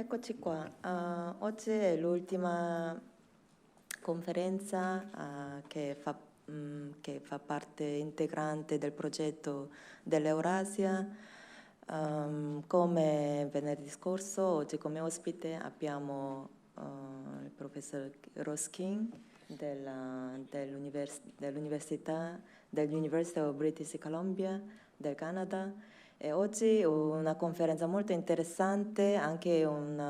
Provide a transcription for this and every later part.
Eccoci qua. Oggi è l'ultima conferenza che fa parte integrante del progetto dell'Eurasia. Come venerdì scorso, oggi come ospite abbiamo il professor Roskin dell'University of British Columbia del Canada. E oggi una conferenza molto interessante, anche un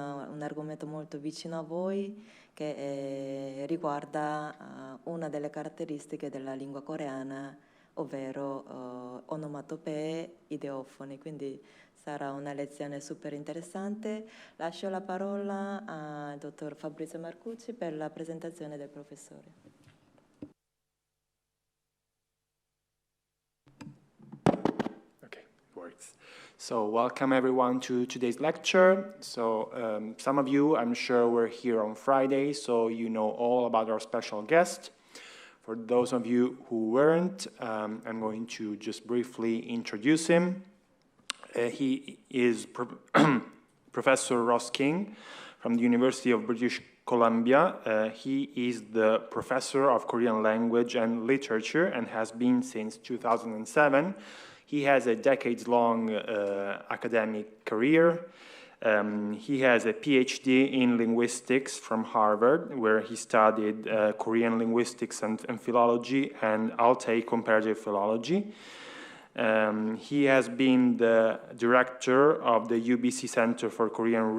argomento molto vicino a voi, che riguarda una delle caratteristiche della lingua coreana, ovvero onomatopee, ideofoni. Quindi sarà una lezione super interessante. Lascio la parola al dottor Fabrizio Marcucci per la presentazione del professore. So welcome everyone to today's lecture. So some of you, I'm sure, were here on Friday, so you know all about our special guest. For those of you who weren't, I'm going to just briefly introduce him. He is Professor Ross King from the University of British Columbia. He is the professor of Korean language and literature and has been since 2007. He has a decades-long academic career. He has a PhD in linguistics from Harvard, where he studied Korean linguistics and philology and Altai comparative philology. He has been the director of the UBC Center for Korean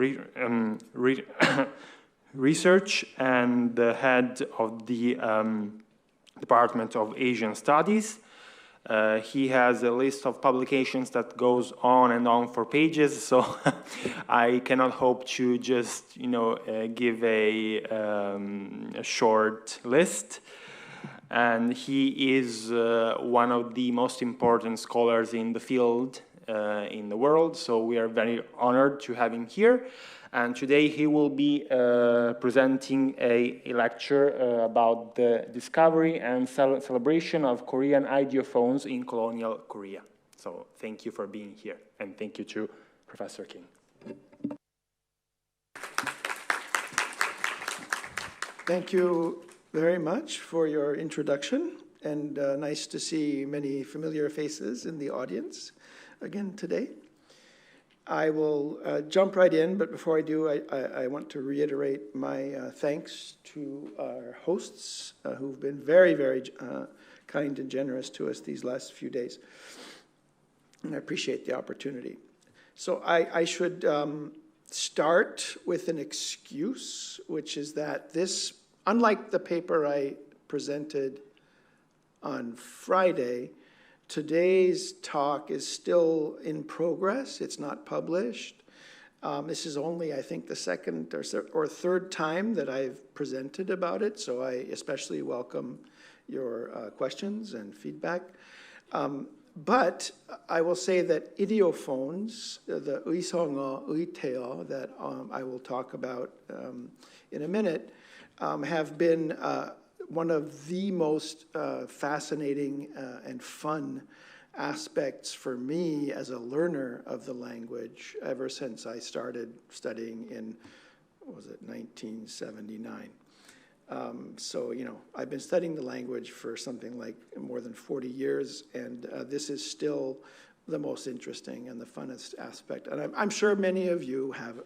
Research and the head of the Department of Asian Studies. He has a list of publications that goes on and on for pages, so I cannot hope to just, give a short list. And he is one of the most important scholars in the field in the world, so we are very honored to have him here. And today he will be presenting a lecture about the discovery and celebration of Korean ideophones in colonial Korea. So thank you for being here, and thank you to Professor King. Thank you very much for your introduction, and nice to see many familiar faces in the audience again today. I will jump right in, but before I do, I want to reiterate my thanks to our hosts who've been very, very kind and generous to us these last few days. And I appreciate the opportunity. So I should start with an excuse, which is that this, unlike the paper I presented on Friday, today's talk is still in progress. It's not published. This is only, I think, the second or third time that I've presented about it, so I especially welcome your questions and feedback. But I will say that ideophones, the 의성어, 의태어 that I will talk about in a minute, have been one of the most fascinating and fun aspects for me as a learner of the language ever since I started studying in, 1979. So, I've been studying the language for something like more than 40 years, and this is still the most interesting and the funnest aspect. And I'm sure many of you have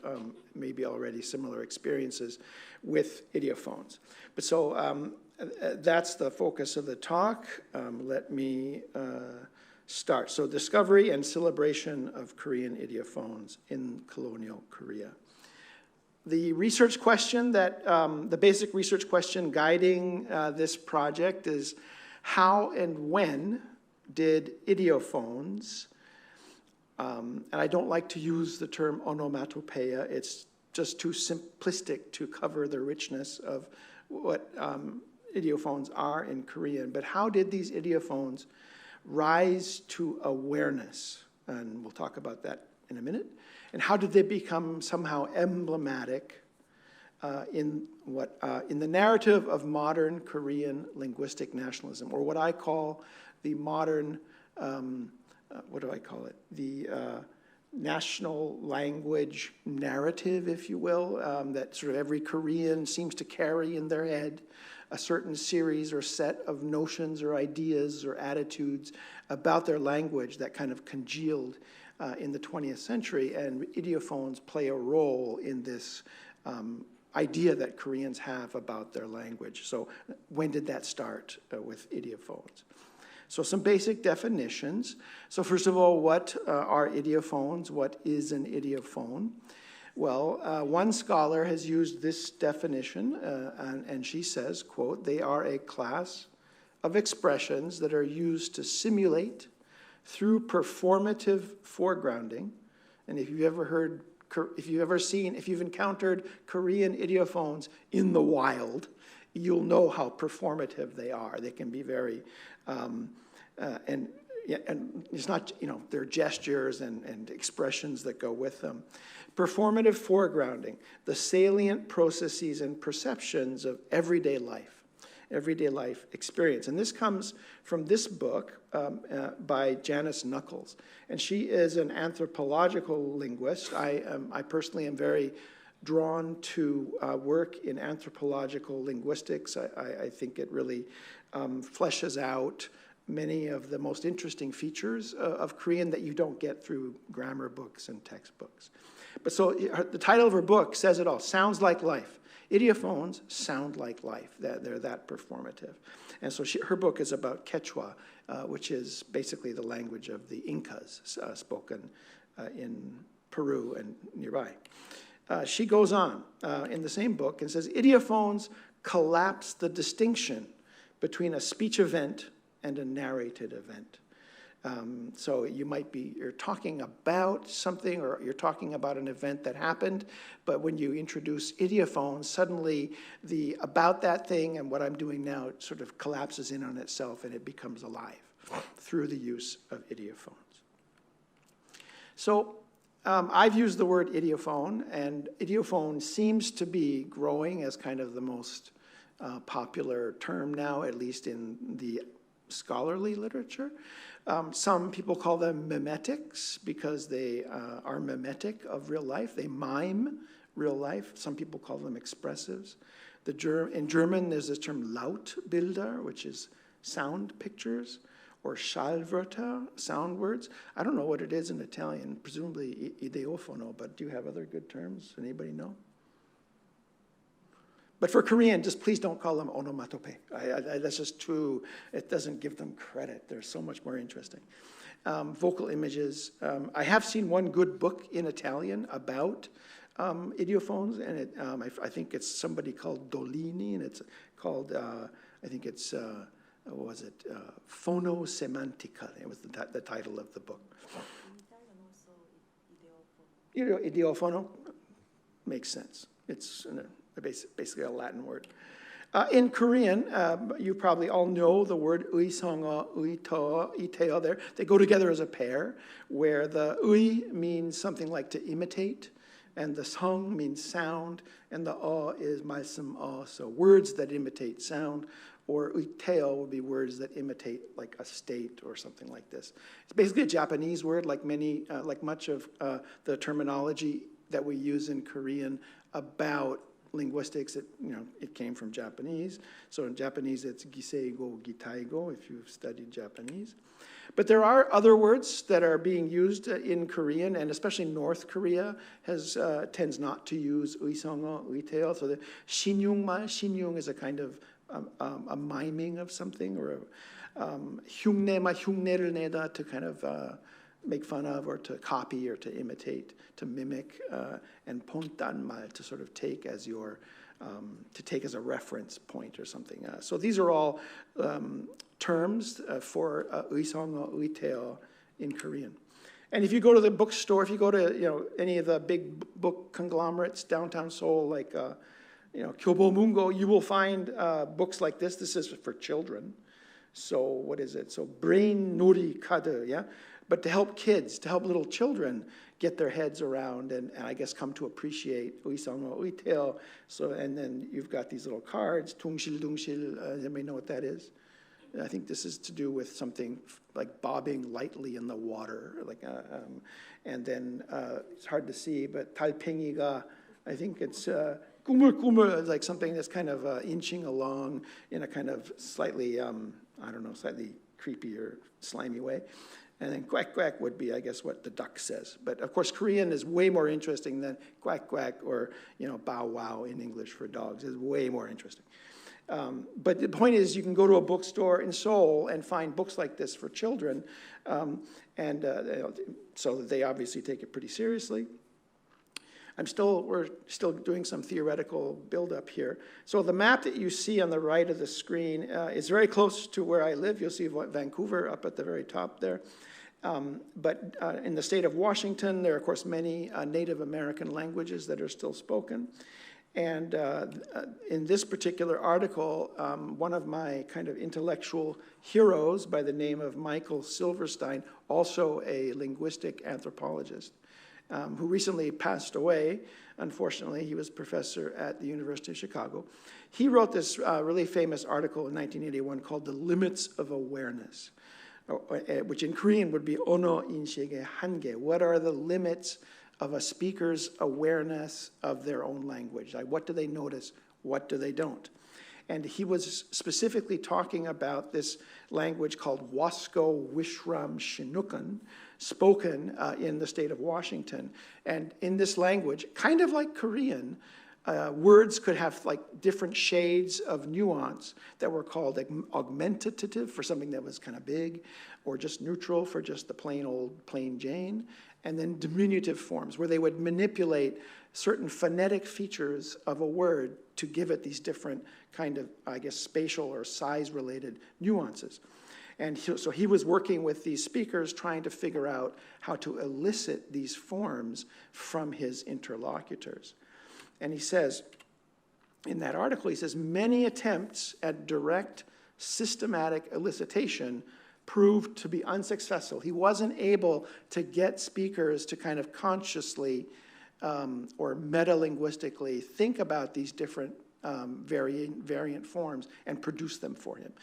maybe already similar experiences with ideophones. But so that's the focus of the talk. Let me start. So discovery and celebration of Korean ideophones in colonial Korea. The research question that, the basic research question guiding this project is how and when did ideophones, and I don't like to use the term onomatopoeia, it's just too simplistic to cover the richness of what ideophones are in Korean, but how did these ideophones rise to awareness? And we'll talk about that in a minute. And how did they become somehow emblematic in the narrative of modern Korean linguistic nationalism, or what I call the modern, what do I call it? The national language narrative, if you will, that sort of every Korean seems to carry in their head, a certain series or set of notions or ideas or attitudes about their language that kind of congealed in the 20th century, and ideophones play a role in this idea that Koreans have about their language. So when did that start with ideophones? So some basic definitions. So first of all, what are ideophones? What is an ideophone? Well, one scholar has used this definition, and she says, quote, "They are a class of expressions that are used to simulate through performative foregrounding." And if you've encountered Korean ideophones in the wild, you'll know how performative they are. They can be very, and it's not, there are gestures and expressions that go with them. Performative foregrounding, the salient processes and perceptions of everyday life experience. And this comes from this book by Janice Knuckles. And she is an anthropological linguist. I personally am very drawn to work in anthropological linguistics. I think it really fleshes out many of the most interesting features of Korean that you don't get through grammar books and textbooks. But so the title of her book says it all, Sounds Like Life. Ideophones sound like life. They're that performative. And so her book is about Quechua, which is basically the language of the Incas, spoken in Peru and nearby. She goes on in the same book and says, ideophones collapse the distinction between a speech event and a narrated event. So you're talking about something, or you're talking about an event that happened, but when you introduce ideophones, suddenly the about that thing and what I'm doing now sort of collapses in on itself and it becomes alive through the use of ideophones. So I've used the word ideophone, and ideophone seems to be growing as kind of the most popular term now, at least in the scholarly literature. Some people call them mimetics because they are mimetic of real life. They mime real life. Some people call them expressives. In German, there's this term Lautbilder, which is sound pictures, or Schallwörter, sound words. I don't know what it is in Italian, presumably ideophono, but do you have other good terms? Anybody know? But for Korean, just please don't call them onomatope. That's just too, it doesn't give them credit. They're so much more interesting. Vocal images. I have seen one good book in Italian about ideophones, and I think it's somebody called Dolini, and it's called, I think it's, what was it? Phonosemantica. It was the title of the book. Ideophono makes sense. It's basically a Latin word. In Korean, you probably all know the word uisonga, uito, iteo there. They go together as a pair, where the ui means something like to imitate, and the song means sound, and the is malsum o, so words that imitate sound, or uiteo would be words that imitate like a state or something like this. It's basically a Japanese word, like much of the terminology that we use in Korean about linguistics. It came from Japanese. So in Japanese, it's giseigo, gitaigo, if you've studied Japanese. But there are other words that are being used in Korean, and especially North Korea tends not to use uisongo, uiteo. So the shinyung is a kind of a miming of something, or 흉내마 흉내를 내다, to kind of make fun of, or to copy, or to imitate, to mimic, and pontanmal, to sort of take as as a reference point or something. So these are all terms for uisongo, uiteo in Korean. And if you go to the bookstore, if you go to any of the big book conglomerates downtown Seoul, like Kyobo Mungo, you will find books like this. This is for children. So what is it? So brain nori kade, yeah? But to help kids, to help little children get their heads around and I guess come to appreciate uisongo, uiteo. So, and then you've got these little cards, tungshil, dungshil, anybody know what that is? I think this is to do with something like bobbing lightly in the water, and then it's hard to see, but 달팽이가, I think it's 꾸물꾸물, like something that's kind of inching along in a kind of slightly, slightly creepy or slimy way. And then quack quack would be, I guess, what the duck says. But of course, Korean is way more interesting than quack quack or bow wow in English for dogs. It's way more interesting. But the point is, you can go to a bookstore in Seoul and find books like this for children, so they obviously take it pretty seriously. We're still doing some theoretical build-up here. So the map that you see on the right of the screen is very close to where I live. You'll see Vancouver up at the very top there. But in the state of Washington, there are, of course, many Native American languages that are still spoken. And in this particular article, one of my kind of intellectual heroes by the name of Michael Silverstein, also a linguistic anthropologist, who recently passed away. Unfortunately, he was professor at the University of Chicago. He wrote this really famous article in 1981 called The Limits of Awareness, which in Korean would be Ono inshig의 한계. What are the limits of a speaker's awareness of their own language? Like, what do they notice? What do they don't? And he was specifically talking about this language called Wasco Wishram Chinookan, spoken in the state of Washington. And in this language, kind of like Korean, words could have like different shades of nuance that were called augmentative for something that was kind of big, or just neutral for just the plain Jane, and then diminutive forms where they would manipulate certain phonetic features of a word to give it these different kind of, I guess, spatial or size-related nuances. And so he was working with these speakers trying to figure out how to elicit these forms from his interlocutors. And he says, in that article, he says, many attempts at direct, systematic elicitation proved to be unsuccessful. He wasn't able to get speakers to kind of consciously or meta-linguistically think about these different variant forms and produce them for him.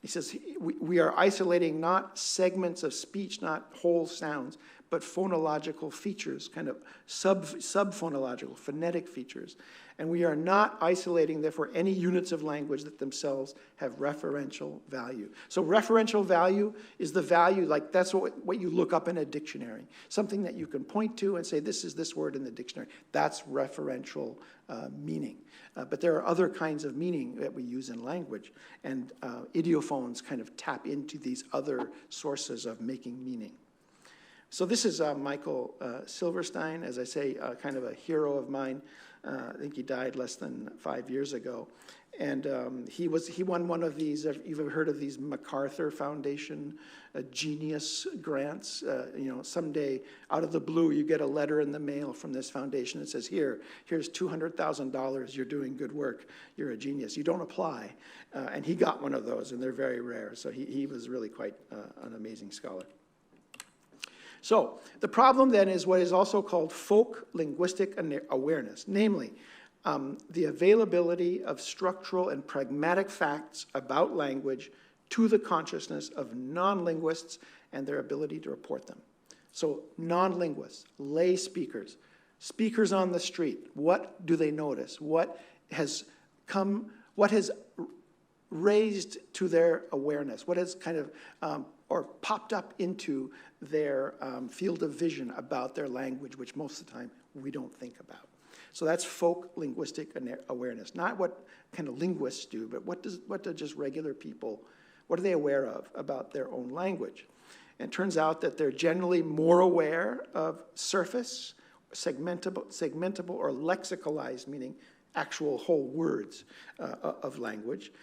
He says we are isolating not segments of speech, not whole sounds, but phonological features, kind of sub-phonological, phonetic features. And we are not isolating, therefore, any units of language that themselves have referential value. So referential value is the value, like that's what you look up in a dictionary. Something that you can point to and say, this is this word in the dictionary. That's referential meaning. But there are other kinds of meaning that we use in language. And ideophones kind of tap into these other sources of making meaning. So this is Michael Silverstein, as I say, kind of a hero of mine. I think he died less than 5 years ago. And he won one of these, you've ever heard of these MacArthur Foundation genius grants? Someday out of the blue, you get a letter in the mail from this foundation that says, here's $200,000, you're doing good work, you're a genius. You don't apply. And he got one of those, and they're very rare. So he was really quite an amazing scholar. So the problem then is what is also called folk linguistic awareness, namely the availability of structural and pragmatic facts about language to the consciousness of non-linguists and their ability to report them. So non-linguists, lay speakers, speakers on the street, what do they notice? What has raised to their awareness? What has kind of or popped up into their field of vision about their language, which most of the time we don't think about. So that's folk linguistic awareness, not what kind of linguists do, but what do just regular people, what are they aware of about their own language? And it turns out that they're generally more aware of surface, segmentable or lexicalized, meaning actual whole words of language.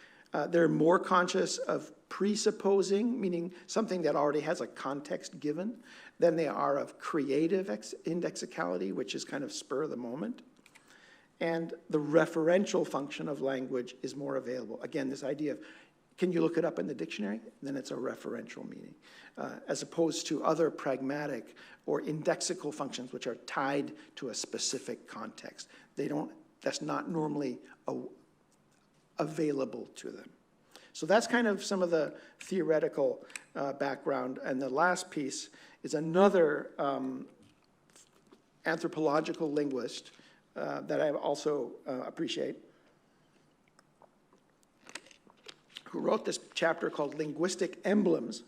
They're more conscious of presupposing, meaning something that already has a context given, than they are of creative indexicality, which is kind of spur of the moment. And the referential function of language is more available. Again, this idea of, can you look it up in the dictionary? Then it's a referential meaning, as opposed to other pragmatic or indexical functions, which are tied to a specific context. That's not normally available to them. So that's kind of some of the theoretical background. And the last piece is another anthropological linguist that I also appreciate, who wrote this chapter called Linguistic Emblems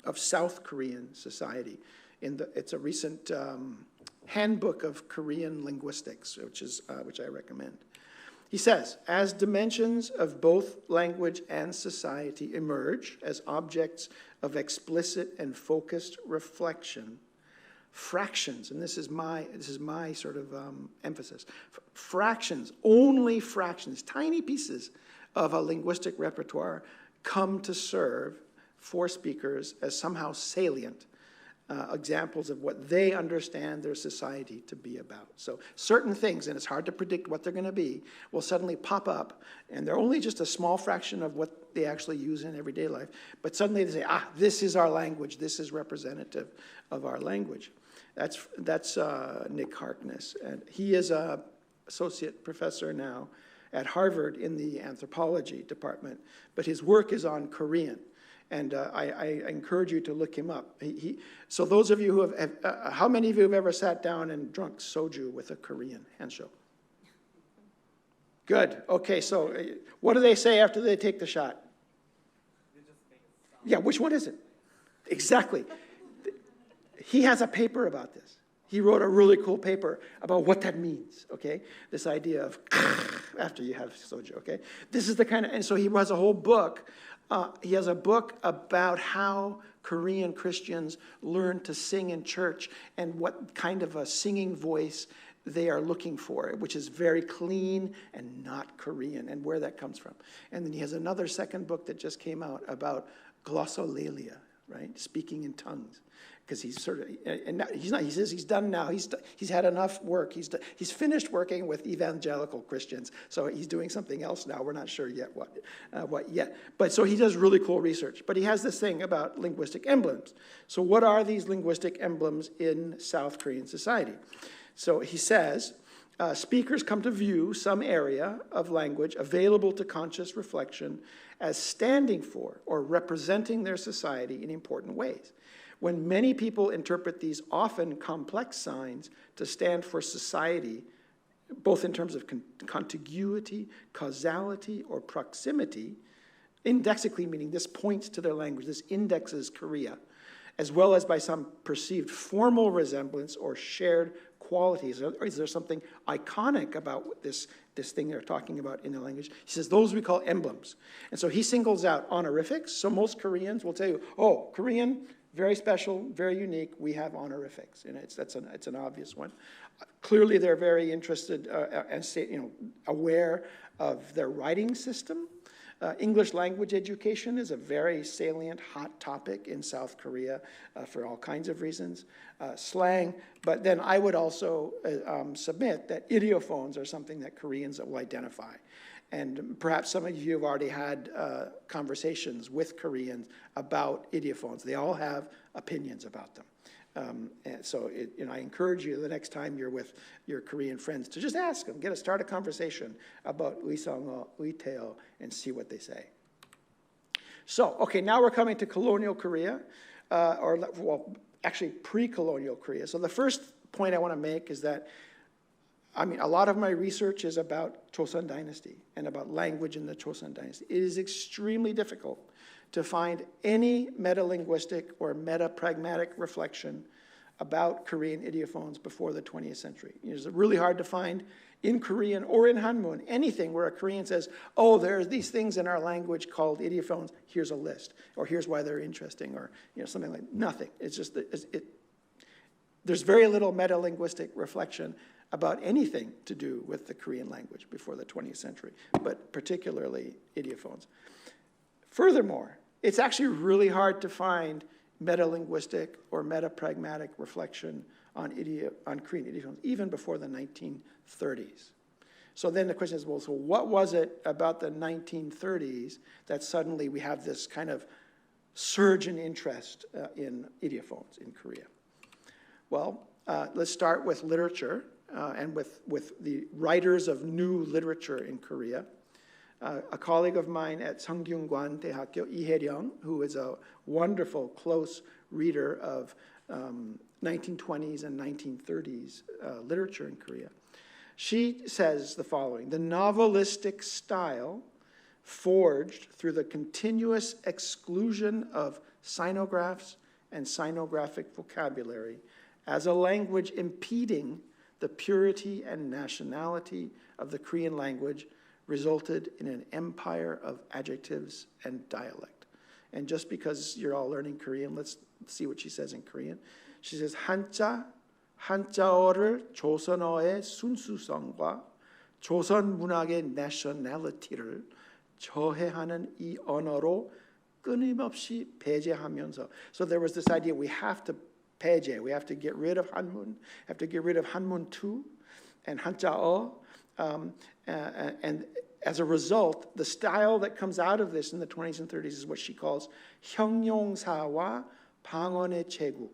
of South Korean Society. It's a recent handbook of Korean linguistics, which I recommend. He says, as dimensions of both language and society emerge as objects of explicit and focused reflection, fractions, and this is my sort of emphasis, fractions, only fractions, tiny pieces of a linguistic repertoire come to serve for speakers as somehow salient examples of what they understand their society to be about. So certain things, and it's hard to predict what they're going to be, will suddenly pop up, and they're only just a small fraction of what they actually use in everyday life, but suddenly they say, this is our language, this is representative of our language. That's Nick Harkness, and he is an associate professor now at Harvard in the anthropology department, but his work is on Korean. And I encourage you to look him up. So those of you who have, how many of you have ever sat down and drunk soju with a Korean? Hand show. Good. Okay, so what do they say after they take the shot? Yeah, which one is it? Exactly. He has a paper about this. He wrote a really cool paper about what that means, okay? This idea of after you have soju, okay? This is the kind of, and so he has a whole book. He has a book about how Korean Christians learn to sing in church and what kind of a singing voice they are looking for, which is very clean and not Korean, and where that comes from. And then he has another second book that just came out about glossolalia, right? Speaking in tongues. Because he's sort of, and he's not, he says he's done now. He's had enough work. He's finished working with evangelical Christians. So he's doing something else now. We're not sure yet what yet. But so he does really cool research. But he has this thing about linguistic emblems. So what are these linguistic emblems in South Korean society? So he says, speakers come to view some area of language available to conscious reflection as standing for or representing their society in important ways. When many people interpret these often complex signs to stand for society, both in terms of contiguity, causality, or proximity, indexically meaning this points to their language, this indexes Korea, as well as by some perceived formal resemblance or shared qualities. Is there something iconic about this thing they're talking about in the language? He says those we call emblems. And so he singles out honorifics. So most Koreans will tell you, oh, Korean, very special, very unique. We have honorifics, and it's an obvious one. Clearly, they're very interested and aware of their writing system. English language education is a very salient, hot topic in South Korea for all kinds of reasons. Slang, but then I would also submit that ideophones are something that Koreans will identify. And perhaps some of you have already had conversations with Koreans about ideophones. They all have opinions about them. And so I encourage you the next time you're with your Korean friends to just ask them, start a conversation about Uiseongo, Uiteo, and see what they say. So, okay, now we're coming to colonial Korea, actually pre-colonial Korea. So the first point I want to make is that a lot of my research is about Joseon Dynasty and about language in the Joseon Dynasty. It is extremely difficult to find any meta-linguistic or meta-pragmatic reflection about Korean ideophones before the 20th century. It's really hard to find in Korean or in Hanmun anything where a Korean says, oh, there's these things in our language called ideophones, here's a list, or here's why they're interesting, or something like nothing. It's just, there's very little meta-linguistic reflection about anything to do with the Korean language before the 20th century, but particularly ideophones. Furthermore, it's actually really hard to find meta-linguistic or meta-pragmatic reflection on Korean ideophones, even before the 1930s. So then the question is, well, so what was it about the 1930s that suddenly we have this kind of surge in interest in ideophones in Korea? Well, let's start with literature and with the writers of new literature in Korea. a colleague of mine at Sungkyunkwan Daehakyo, Lee Hae-ryung, who is a wonderful, close reader of 1920s and 1930s literature in Korea. She says the following: the novelistic style forged through the continuous exclusion of sinographs and sinographic vocabulary as a language impeding the purity and nationality of the Korean language resulted in an empire of adjectives and dialect. And just because you're all learning Korean, let's see what she says in Korean. She says, 한자어를 조선어의 순수성과 조선 문학의 nationality를 저해하는 이 언어로 끊임없이 배제하면서. So there was this idea we have to 배제, we have to get rid of 한문, have to get rid of 한문 2 and 한자어, and as a result, the style that comes out of this in the 20s and 30s is what she calls 형용사와 방언의 제국,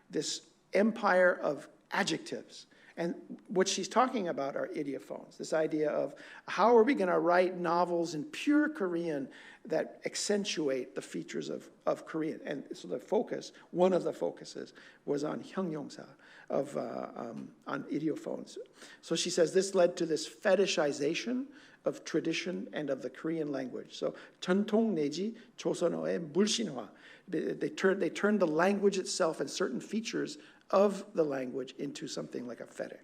this empire of adjectives. And what she's talking about are ideophones, this idea of how are we going to write novels in pure Korean that accentuate the features of Korean. And so the focus, one of the focuses, was on 형용사, on ideophones. So she says this led to this fetishization of tradition and of the Korean language. So 전통 내지 조선어의 물신화. They turned the language itself and certain features of the language into something like a fetish.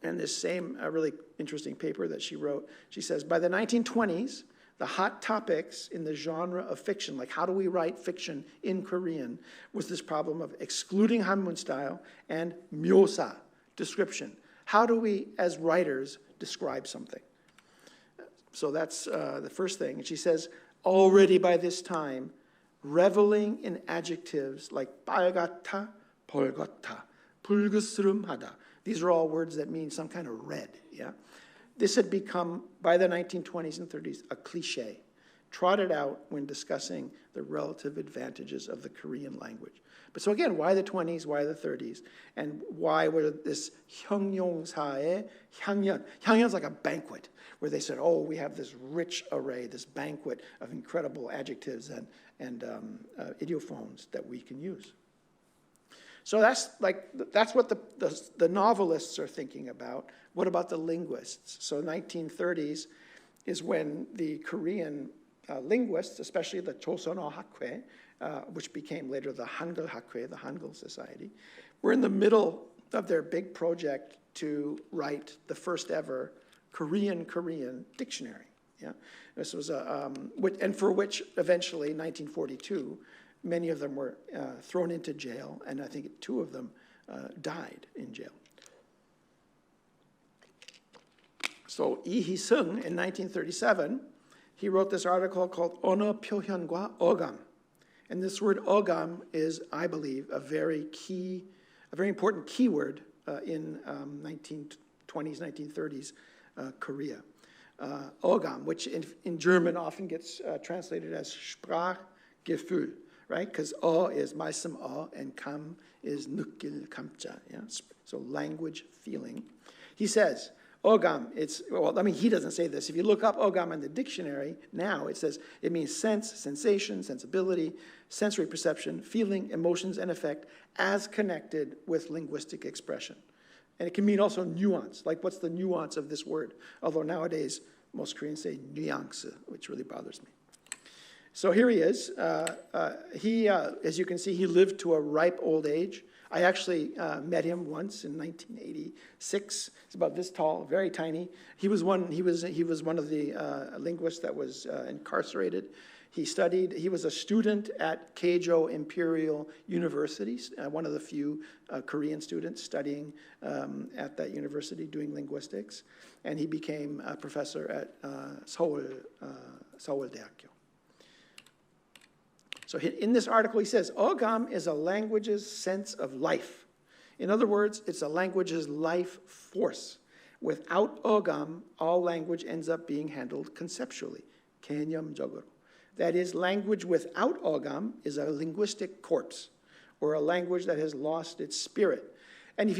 And this same really interesting paper that she wrote, she says, by the 1920s, the hot topics in the genre of fiction, like how do we write fiction in Korean, was this problem of excluding Hanmun style and 묘사, description. How do we, as writers, describe something? So that's the first thing. And she says, already by this time, reveling in adjectives like 빨갛다, 벌겋다, 붉으스름하다. These are all words that mean some kind of red, yeah? This had become, by the 1920s and 30s, a cliche, trotted out when discussing the relative advantages of the Korean language. But so again, why the 20s, why the 30s? And why were this 형용사의 향연? 향연's like a banquet, where they said, oh, we have this rich array, this banquet of incredible adjectives and ideophones that we can use. So that's what the novelists are thinking about. What about the linguists? So 1930s is when the Korean linguists, especially the Choseonho Hakhae, which became later the Hangul Hakhae, the Hangul Society, were in the middle of their big project to write the first ever Korean dictionary. Yeah, this was and for which eventually, 1942, many of them were thrown into jail, and I think 2 of them died in jail. So Lee Hee-sung, in 1937, he wrote this article called 언어 표현과 어감. And this word 어감 is, I believe, a very important keyword in 1920s, 1930s Korea. 어감, which in German often gets translated as Sprachgefühl, right? Because is 말씀 and 감 is 느낄 감자. Yeah? So language, feeling. He says, 어감, he doesn't say this. If you look up 어감 in the dictionary now, it says it means sense, sensation, sensibility, sensory perception, feeling, emotions, and effect as connected with linguistic expression. And it can mean also nuance, like what's the nuance of this word? Although nowadays, most Koreans say nuance, which really bothers me. So here he is. He, as you can see, he lived to a ripe old age. I actually met him once in 1986. He's about this tall, very tiny. He was one of the linguists that was incarcerated. He was a student at Keijo Imperial University, one of the few Korean students studying at that university doing linguistics. And he became a professor at Seoul Daehakyo. So in this article, he says, 어감 is a language's sense of life. In other words, it's a language's life force. Without 어감, all language ends up being handled conceptually, 개념적으로. That is, language without 어감 is a linguistic corpse, or a language that has lost its spirit. And if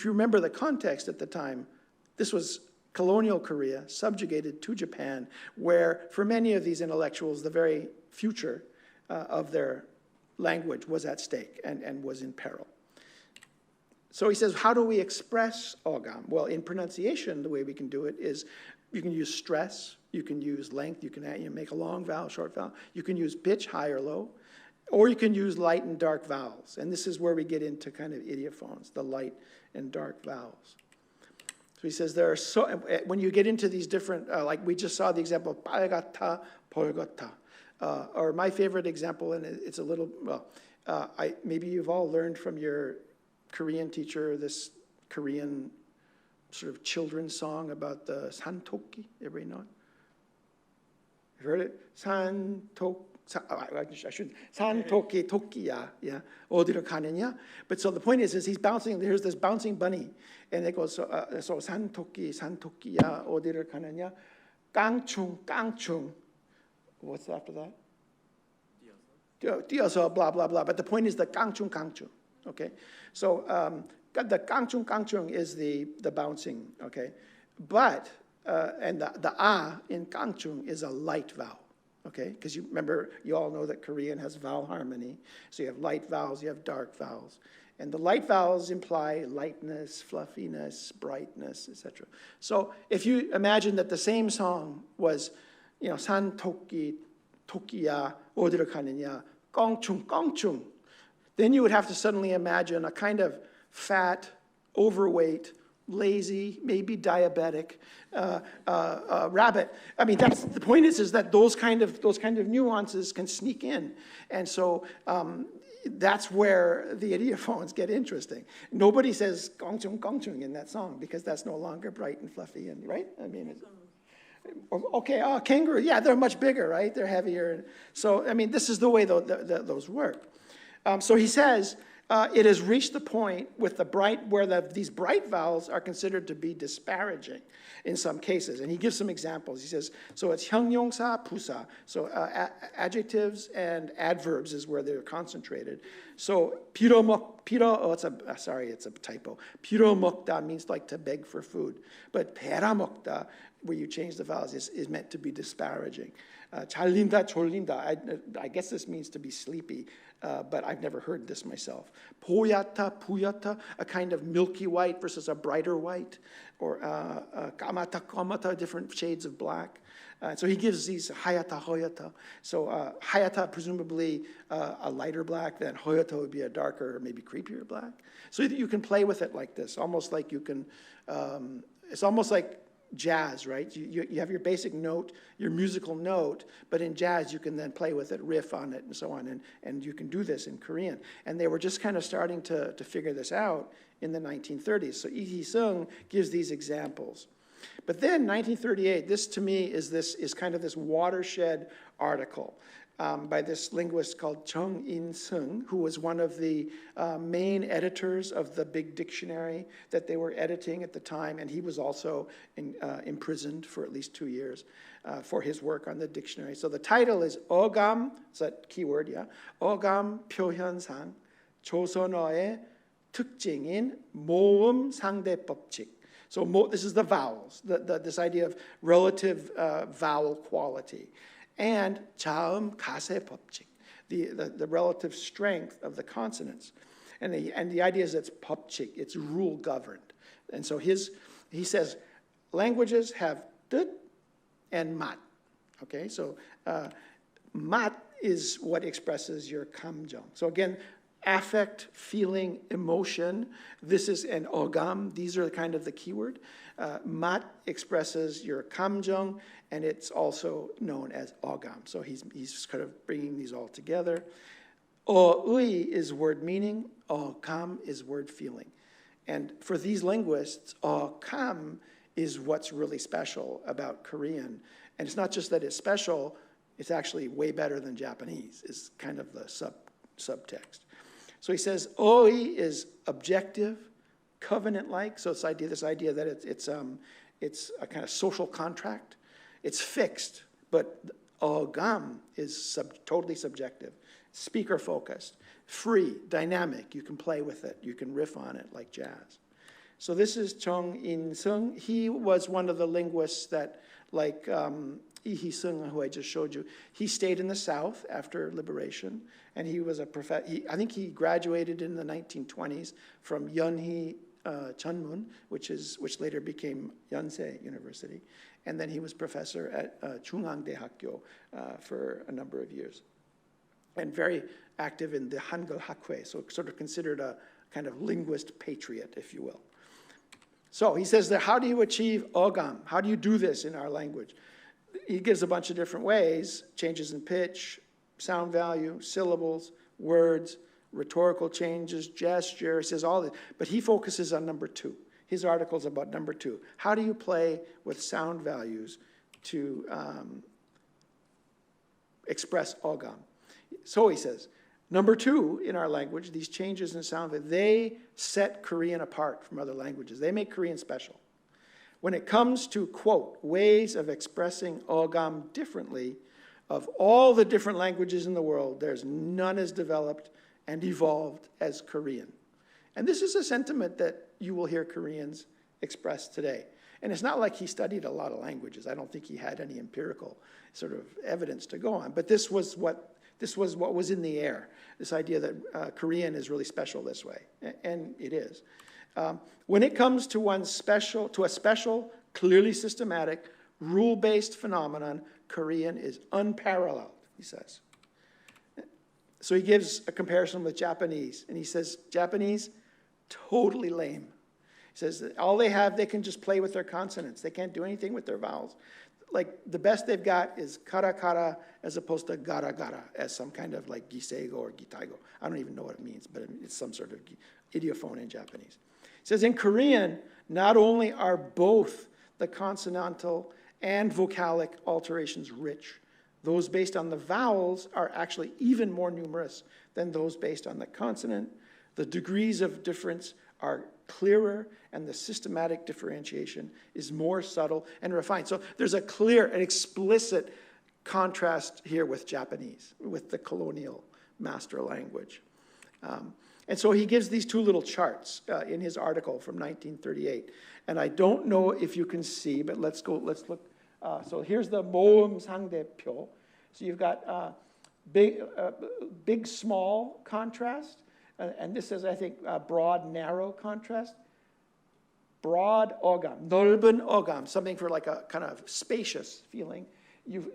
you remember the context at the time, this was colonial Korea, subjugated to Japan, where for many of these intellectuals, the very future of their language was at stake and was in peril. So he says, how do we express ogam? Well, in pronunciation, the way we can do it is you can use stress, you can use length, you can make a long vowel, short vowel, you can use pitch, high or low, or you can use light and dark vowels. And this is where we get into kind of ideophones, the light and dark vowels. So he says there are when you get into these different, like we just saw the example of 빨갛다, 벌겋다. Or my favorite example, and it's a little, well, maybe you've all learned from your Korean teacher this Korean sort of children's song about the 산토끼. Everybody know it? You heard it? I shouldn't. 산토끼, 토끼야. Yeah. 어디로 가느냐? But so the point is he's bouncing. There's this bouncing bunny, and it goes so 산토끼, 산토끼야. 어디로 가느냐? 깡충, 깡충. What's after that? 뛰어서, blah blah blah. But the point is the 깡충, 깡충. Okay, so the 깡충 깡충 is the bouncing. Okay, but and the a in 깡충 is a light vowel. Okay, because you remember, you all know that Korean has vowel harmony. So you have light vowels, you have dark vowels, and the light vowels imply lightness, fluffiness, brightness, etc. So if you imagine that the same song was, you know, 산토끼, 토끼야, 어디로 가느냐, 깡충, 깡충. Then you would have to suddenly imagine a kind of fat, overweight, lazy, maybe diabetic rabbit. I mean, that's the point is that those kind of nuances can sneak in, and so that's where the ideophones get interesting. Nobody says "gongchung gongchung" in that song because that's no longer bright and fluffy, and right? I mean. Okay, kangaroo, yeah, they're much bigger, right? They're heavier. So, I mean, this is the way those work. So he says, it has reached the point with these bright vowels are considered to be disparaging in some cases. And he gives some examples. He says, so it's 형용사, 부사. So adjectives and adverbs is where they're concentrated. So it's a typo. 빌어먹다 means like to beg for food. But 베라먹다, where you change the vowels, is meant to be disparaging. 잘린다, 졸린다. I guess this means to be sleepy, but I've never heard this myself. 보얗다, 부얗다, a kind of milky white versus a brighter white, or 까맣다, 까맣다, different shades of black. So he gives these 하얗다, 허옇다. So 하얗다, presumably a lighter black, then 허옇다 would be a darker, maybe creepier black. So you can play with it like this, almost like you can, it's almost like jazz, right? You have your basic note, your musical note, but in jazz you can then play with it, riff on it, and so on, and you can do this in Korean. And they were just kind of starting to figure this out in the 1930s. So Lee Hee-sung gives these examples. But then 1938, this to me is kind of this watershed article by this linguist called Chung In-sung, who was one of the main editors of the big dictionary that they were editing at the time, and he was also imprisoned for at least 2 years for his work on the dictionary. So the title is 어감, it's that keyword, yeah, 어감 표현상 조선어의 특징인 모음 상대 법칙. So this is the vowels, this idea of relative vowel quality. And 자음 가세 법칙, the relative strength of the consonants. And the idea is it's 법칙, it's rule governed. And so he says languages have 뜻 and mat. Okay, so mat is what expresses your 감정. So again, affect, feeling, emotion. This is an ogam. These are kind of the keyword. mat expresses your 감정, and it's also known as ogam. So he's kind of bringing these all together. 어의 is word meaning. 어감 is word feeling. And for these linguists, 어감 is what's really special about Korean. And it's not just that it's special, it's actually way better than Japanese, is kind of the subtext. So he says, oi is objective, covenant-like. So it's this idea that it's a kind of social contract. It's fixed, but ogam is totally subjective, speaker-focused, free, dynamic. You can play with it. You can riff on it like jazz. So this is Chung In-sung. He was one of the linguists that, like Lee Hee-sung, who I just showed you, he stayed in the South after liberation, and he was a professor. I think he graduated in the 1920s from Yeonhee Chunmun, which later became Yonsei University, and then he was professor at Chungang-daehakgyo for a number of years, and very active in the Hangul Hakwe, so sort of considered a kind of linguist patriot, if you will. So he says that how do you achieve ogam? How do you do this in our language? He gives a bunch of different ways: changes in pitch, sound value, syllables, words, rhetorical changes, gesture. He says all this, but he focuses on number 2. His article is about number 2. How do you play with sound values to express ogam? So he says, number 2 in our language, these changes in sound, they set Korean apart from other languages. They make Korean special. When it comes to, quote, ways of expressing ogam differently, of all the different languages in the world, there's none as developed and evolved as Korean. And this is a sentiment that you will hear Koreans express today. And it's not like he studied a lot of languages. I don't think he had any empirical sort of evidence to go on. But this was what was in the air, this idea that Korean is really special this way, and it is. When it comes to a special, clearly systematic, rule-based phenomenon, Korean is unparalleled, he says. So he gives a comparison with Japanese, and he says, Japanese, totally lame. He says that all they have, they can just play with their consonants. They can't do anything with their vowels. Like, the best they've got is kara as opposed to gara as some kind of like giseigo or gitaigo. I don't even know what it means, but it's some sort of idiophone in Japanese. It says in Korean, not only are both the consonantal and vocalic alterations rich, those based on the vowels are actually even more numerous than those based on the consonant. The degrees of difference are clearer, and the systematic differentiation is more subtle and refined. So there's a clear and explicit contrast here with Japanese, with the colonial master language. And so he gives these 2 little charts in his article from 1938. And I don't know if you can see, but let's look. So here's the 모음 상대표. So you've got big, small contrast. And this is, I think, broad, narrow contrast. Broad ogam, 넓은 ogam, something for like a kind of spacious feeling. You've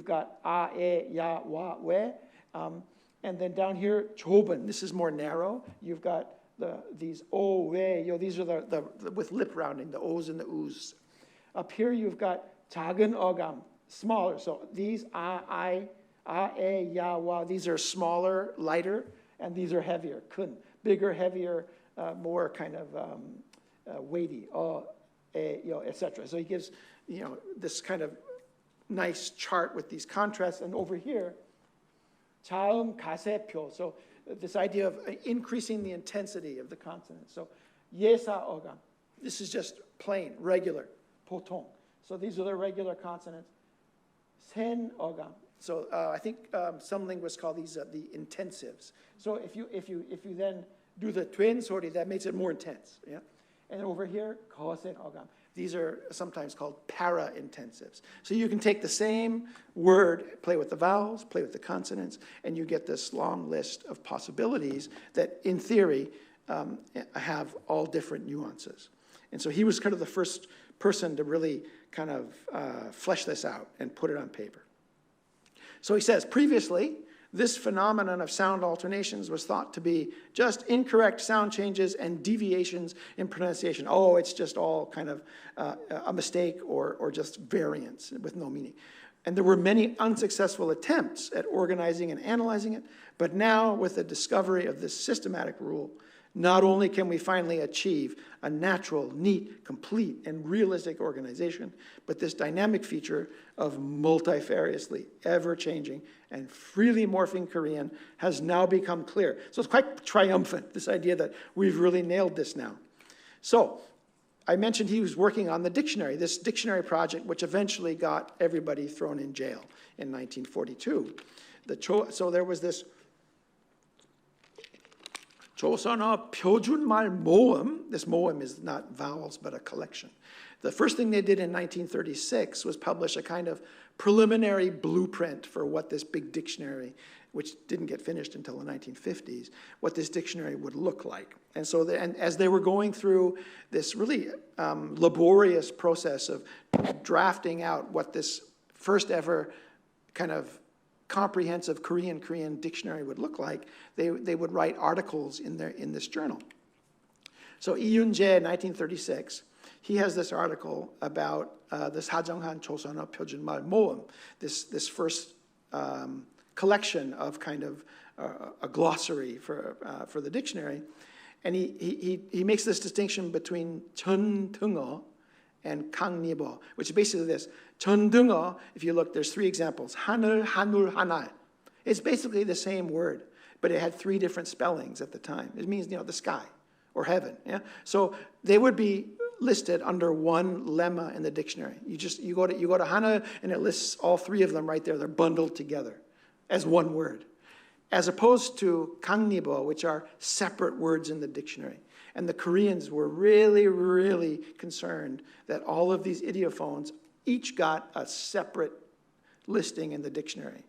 got a, e, ya, wa, we. And then down here, 좁은, this is more narrow. You've got these o, we, yo, these are the with lip rounding, the o's and the u's. Up here, you've got 작은 ogam, smaller. So these a, e, ya, wa, these are smaller, lighter. And these are heavier, kun, bigger, heavier, more kind of weighty, etc. So he gives, this kind of nice chart with these contrasts. And over here, 자음 가세표. So this idea of increasing the intensity of the consonants. So 예사 어감. This is just plain, regular, 보통. So these are the regular consonants. 센 어감. So I think some linguists call these the intensives. So if you then do the twin sortie, that makes it more intense. Yeah, and over here, 거센 어감. These are sometimes called para-intensives. So you can take the same word, play with the vowels, play with the consonants, and you get this long list of possibilities that, in theory, have all different nuances. And so he was kind of the first person to really kind of flesh this out and put it on paper. So he says, previously, this phenomenon of sound alternations was thought to be just incorrect sound changes and deviations in pronunciation. Oh, it's just all kind of a mistake or just variance with no meaning. And there were many unsuccessful attempts at organizing and analyzing it, but now with the discovery of this systematic rule, not only can we finally achieve a natural, neat, complete, and realistic organization, but this dynamic feature of multifariously, ever-changing, and freely morphing Korean has now become clear. So it's quite triumphant, this idea that we've really nailed this now. So I mentioned he was working on the dictionary, this dictionary project, which eventually got everybody thrown in jail in 1942. So there was this 조선어 표준말 모음. This moum is not vowels, but a collection. The first thing they did in 1936 was publish a kind of preliminary blueprint for what this big dictionary, which didn't get finished until the 1950s, what this dictionary would look like. And so, and as they were going through this really laborious process of drafting out what this first ever kind of comprehensive Korean dictionary would look like, they would write articles in this journal. So Lee Yun-jae, 1936, he has this article about the 사정한 조선어 표준말 모음, this first collection of kind of a glossary for the dictionary, and he makes this distinction between 전등어 and 강리보, which is basically this. 전등어, if you look, there's three examples. 하늘, 하늘, 하날. It's basically the same word, but it had three different spellings at the time. It means, the sky or heaven. Yeah. So they would be listed under one lemma in the dictionary. You go to 하늘, and it lists all three of them right there. They're bundled together as one word, as opposed to 강리보, which are separate words in the dictionary. And the Koreans were really, really concerned that all of these ideophones each got a separate listing in the dictionary.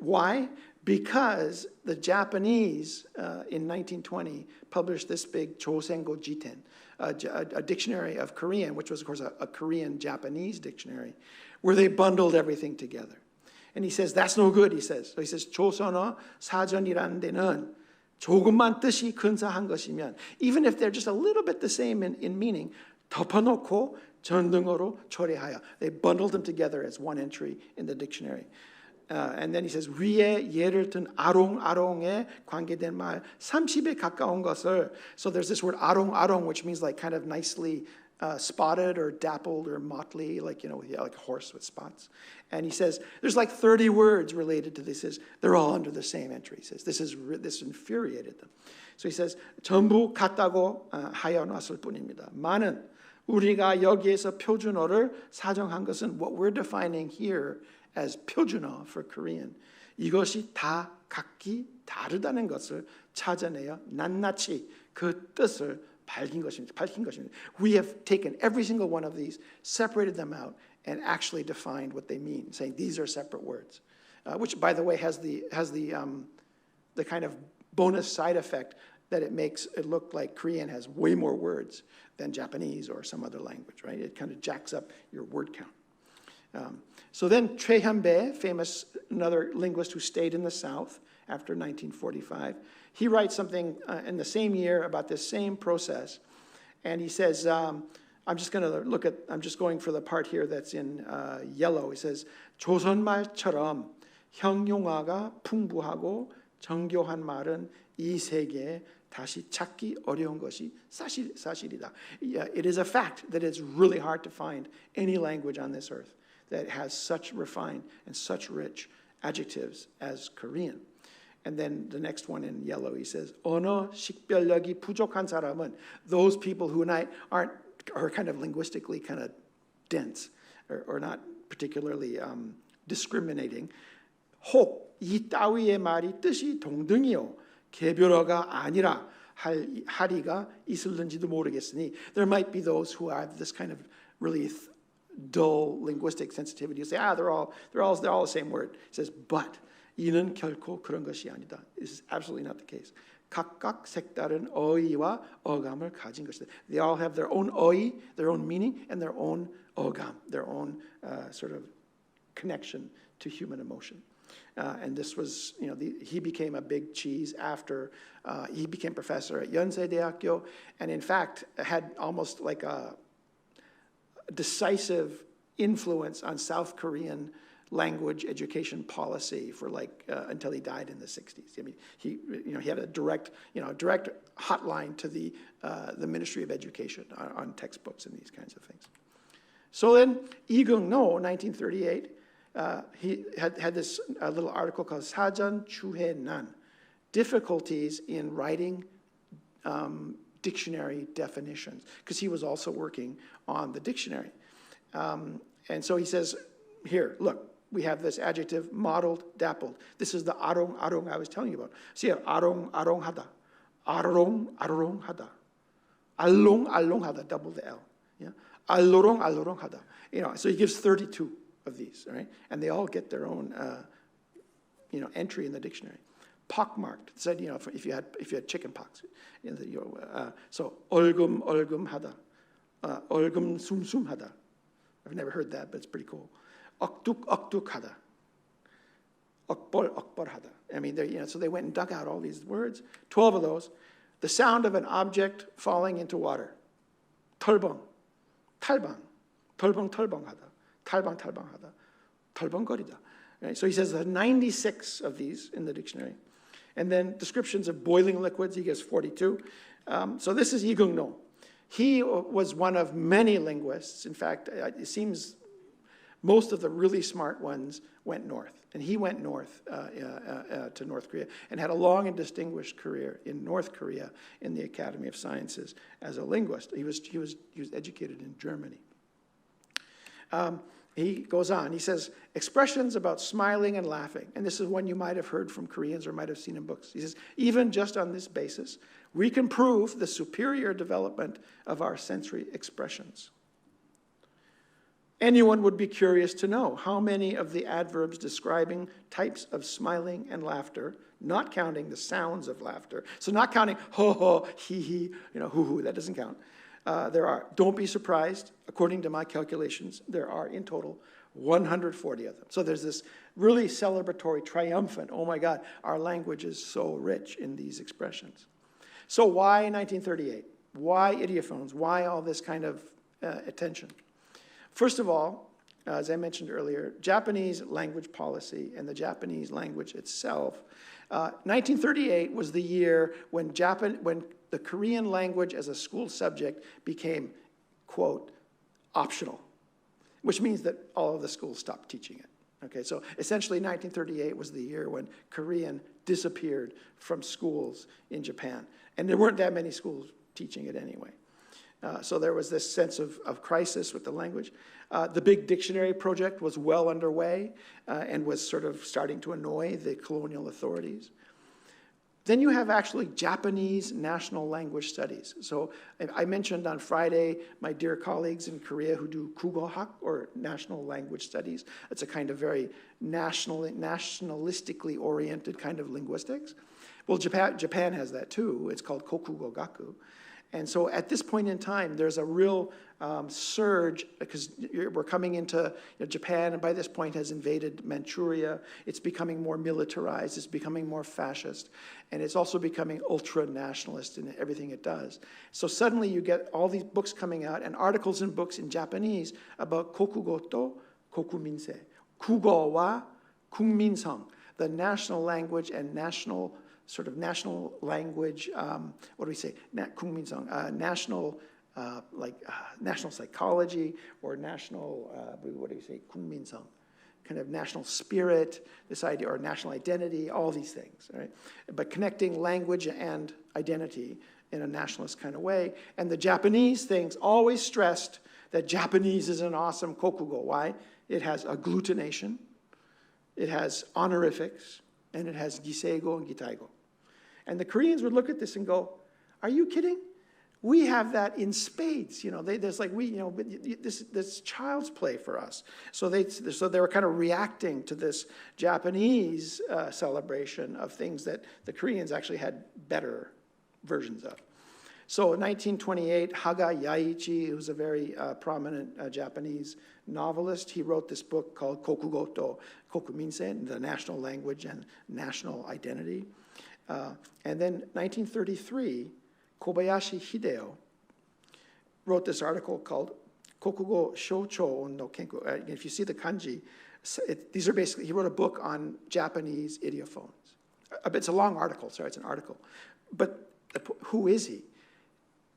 Why? Because the Japanese in 1920 published this big Chosengo Jiten, a dictionary of Korean, which was, of course, a Korean-Japanese dictionary, where they bundled everything together. And he says, that's no good, he says. So he says, 조선어 사전이라는 데는 조금만 뜻이 근사한 것이면, even if they're just a little bit the same in meaning, 덮어놓고 전등어로 처리하여. They bundled them together as one entry in the dictionary. And then he says, 위에 예를 든 아롱아롱에 관계된 말 30에 가까운 것을. So there's this word 아롱아롱, which means like kind of nicely spotted or dappled or motley, like, like a horse with spots. And he says, there's like 30 words related to this. He says, they're all under the same entry. He says, this infuriated them. So he says, 전부 같다고 하여 놨을 뿐입니다. 많은 우리가 여기에서 표준어를 사정한 것은 what we're defining here as 표준어 for Korean. 이것이 다 각기 다르다는 것을 찾아내어 낱낱이 그 뜻을 밝힌 것입니다. We have taken every single one of these, separated them out, and actually defined what they mean, saying these are separate words, which, by the way, has the kind of bonus side effect that it makes it look like Korean has way more words than Japanese or some other language, right? It kind of jacks up your word count. So then Choi Hyun-bae, another linguist who stayed in the South after 1945, he writes something in the same year about this same process, and he says, I'm just going for the part here that's in yellow. He says, 조선말처럼 형용화가 풍부하고 정교한 말은 이 세계에 다시 찾기 어려운 것이 사실이다. Yeah, it is a fact that it's really hard to find any language on this earth that has such refined and such rich adjectives as Korean. And then the next one in yellow, he says, 언어 식별력이 부족한 사람은, those people who are kind of linguistically kind of dense or not particularly discriminating. 혹 이 따위의 말이 뜻이 동등이요 개별어가 아니라 하리가 있을는지도 모르겠으니, there might be those who have this kind of really dull linguistic sensitivity. You say, they're all the same word. He says, but 이는 결코 그런 것이 아니다. This is absolutely not the case. 각각 색다른 어휘와 어감을 가진 것이다. They all have their own 어휘, their own meaning, and their own 어감, their own sort of connection to human emotion. And this was, he became a big cheese after he became professor at Yonsei-daekyo, and in fact had almost like a decisive influence on South Korean language education policy for until he died in the 60s. I mean, he had a direct hotline to the Ministry of Education on textbooks and these kinds of things. So then, Lee Geun-no, 1938, he had this little article called 사전 추해 난, difficulties in writing dictionary definitions, because he was also working on the dictionary. And so he says, here, look, we have this adjective, modeled, dappled. This is the arong I was telling you about. So you have arong, arong하다, 알롱알롱하다. 알롱알롱하다, double the L. Yeah? 알로롱알로롱하다. So he gives 32 of these, right? And they all get their own, entry in the dictionary. Pockmarked said, if you had chicken pox, so 얼금하다, 얼금숨숨하다. I've never heard that, but it's pretty cool. 억둑하다, 억벌하다. I mean, so they went and dug out all these words. 12 of those. The sound of an object falling into water. 털벙, 탈방, 털벙하다, 탈방하다, 털벙거리다. Right? So he says there are 96 of these in the dictionary. And then descriptions of boiling liquids, he gives 42. So this is Lee Geun-no. He was one of many linguists. In fact, it seems most of the really smart ones went north. And he went north to North Korea and had a long and distinguished career in North Korea in the Academy of Sciences as a linguist. He was educated in Germany. He goes on, he says, expressions about smiling and laughing, and this is one you might have heard from Koreans or might have seen in books. He says, even just on this basis, we can prove the superior development of our sensory expressions. Anyone would be curious to know how many of the adverbs describing types of smiling and laughter, not counting the sounds of laughter, so not counting ho ho, he, hoo hoo, that doesn't count. There are, don't be surprised, according to my calculations, there are in total 140 of them. So there's this really celebratory, triumphant, oh my God, our language is so rich in these expressions. So why 1938? Why ideophones? Why all this kind of attention? First of all, as I mentioned earlier, Japanese language policy and the Japanese language itself. 1938 was the year when the Korean language as a school subject became, quote, optional, which means that all of the schools stopped teaching it. Okay, so essentially 1938 was the year when Korean disappeared from schools in Japan. And there weren't that many schools teaching it anyway. So there was this sense of crisis with the language. The big dictionary project was well underway and was sort of starting to annoy the colonial authorities. Then you have actually Japanese national language studies. So I mentioned on Friday my dear colleagues in Korea who do Kugohak, or national language studies. It's a kind of very nationalistically oriented kind of linguistics. Well, Japan has that too. It's called Kokugo Gaku. And so at this point in time, there's a real surge, because we're coming into Japan, and by this point has invaded Manchuria. It's becoming more militarized. It's becoming more fascist. And it's also becoming ultra-nationalist in everything it does. So suddenly you get all these books coming out and articles in books in Japanese about kokugo to kokuminsei. Kugo wa kukminsang, the national language and national language, what do we say? National, national psychology, or national, what do you say? Kukminsang, kind of national spirit, this idea, or national identity, all these things, right? But connecting language and identity in a nationalist kind of way. And the Japanese things always stressed that Japanese is an awesome kokugo. Why? It has agglutination, it has honorifics, and it has giseigo and gitaigo. And the Koreans would look at this and go, are you kidding? We have that in spades. There's like, this child's play for us. So they were kind of reacting to this Japanese celebration of things that the Koreans actually had better versions of. So in 1928, Haga Yaiichi, who's a very prominent Japanese novelist, he wrote this book called Kokugo to Kokuminsen, the national language and national identity. And then 1933, Kobayashi Hideo wrote this article called Kokugo Shoucho no Kenku. If you see the kanji, these are basically, he wrote a book on Japanese ideophones. It's a long article, sorry, it's an article. But who is he?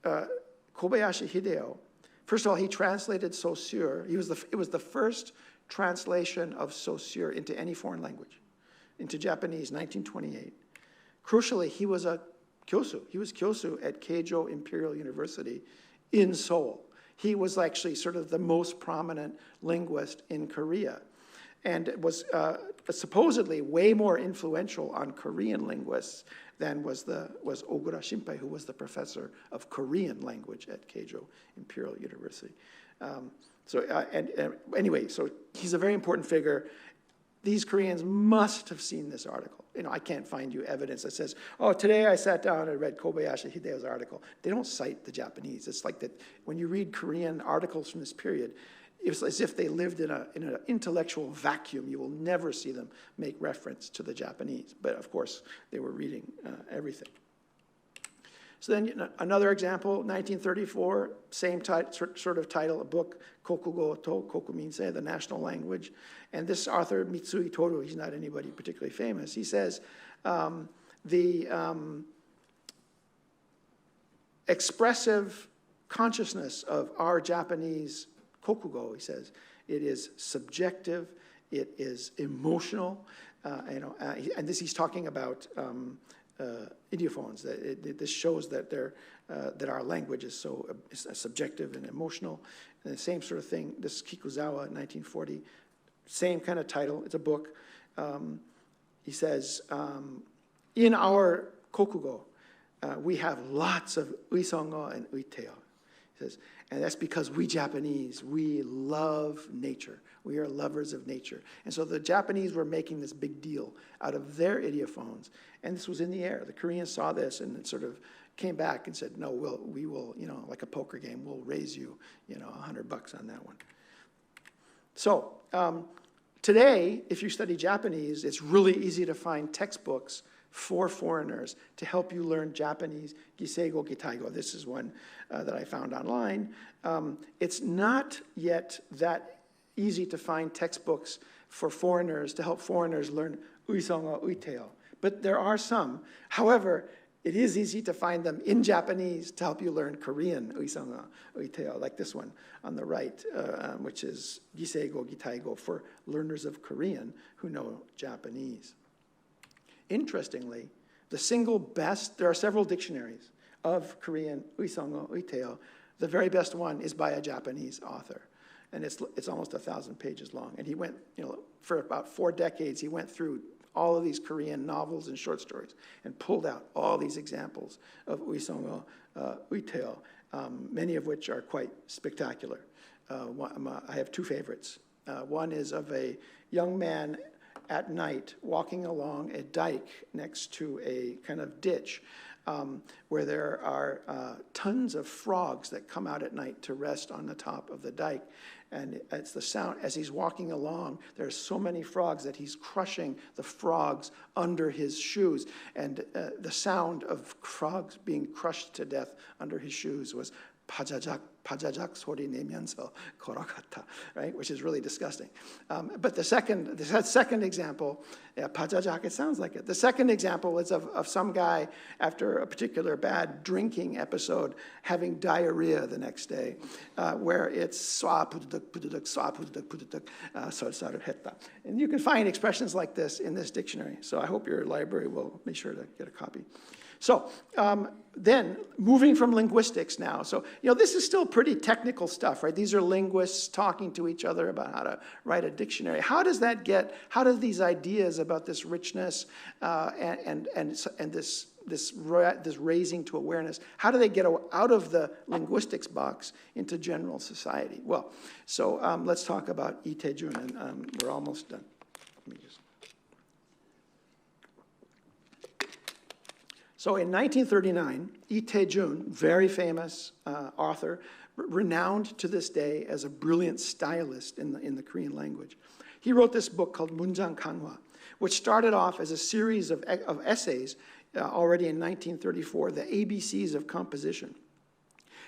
Kobayashi Hideo, first of all, he translated Saussure. It was the first translation of Saussure into any foreign language, into Japanese, 1928. Crucially, he was a kyosu. He was kyosu at Keijo Imperial University in Seoul. He was actually sort of the most prominent linguist in Korea. and was supposedly way more influential on Korean linguists than was Ogura Shinpai, who was the professor of Korean language at Keijo Imperial University. Anyway, so he's a very important figure. These Koreans must have seen this article. You know, I can't find you evidence that says, oh, today I sat down and read Kobayashi Hideo's article. They don't cite the Japanese. It's like that when you read Korean articles from this period, it's as if they lived in an intellectual vacuum. You will never see them make reference to the Japanese. But of course, they were reading everything. So then another example, 1934, same sort of title, a book, Kokugo to Kokuminsei, the national language. And this author, Mitsui Toru, he's not anybody particularly famous. He says the expressive consciousness of our Japanese Kokugo, he says, it is subjective, it is emotional, and this he's talking about ideophones. This shows that that our language is so subjective and emotional. And the same sort of thing, this Kikuzawa, 1940, same kind of title, it's a book. He says, in our Kokugo, we have lots of uisongo and uiteo. He says, and that's because we Japanese, we love nature. We are lovers of nature. And so the Japanese were making this big deal out of their ideophones. And this was in the air. The Koreans saw this and it sort of came back and said, no, we will, like a poker game, we'll raise you, $100 on that one. So today, if you study Japanese, it's really easy to find textbooks for foreigners to help you learn Japanese, Giseigo, Gitaigo. This is one that I found online. It's not yet that easy to find textbooks for foreigners to help foreigners learn uisongo, uiteo. But there are some. However, it is easy to find them in Japanese to help you learn Korean uisongo, uiteo, like this one on the right, which is Giseigo, Gitaigo, for learners of Korean who know Japanese. Interestingly, the single best, there are several dictionaries of Korean uisongo, uiteo. The very best one is by a Japanese author. And it's almost 1,000 pages long. And he went, for about 4 decades, he went through all of these Korean novels and short stories and pulled out all these examples of uisongo, uiteo, many of which are quite spectacular. I have 2 favorites. One is of a young man at night walking along a dike next to a kind of ditch where there are tons of frogs that come out at night to rest on the top of the dike. And it's the sound, as he's walking along, there's so many frogs that he's crushing the frogs under his shoes. And the sound of frogs being crushed to death under his shoes was 파자작 소리 내면서 걸어갔다, right? Which is really disgusting. But the second example, 파자작, it sounds like it. The second example is of some guy after a particular bad drinking episode having diarrhea the next day, where it's swa pudutuk, hetta. And you can find expressions like this in this dictionary. So I hope your library will make sure to get a copy. So then, moving from linguistics now. So, this is still pretty technical stuff, right? These are linguists talking to each other about how to write a dictionary. How do these ideas about this richness and this raising to awareness, how do they get out of the linguistics box into general society? Well, so let's talk about Ite Jun, and we're almost done. Let me just... So in 1939, Ite Jun, very famous author, renowned to this day as a brilliant stylist in the Korean language. He wrote this book called Munjang Kanghwa, which started off as a series of essays already in 1934, the ABCs of composition,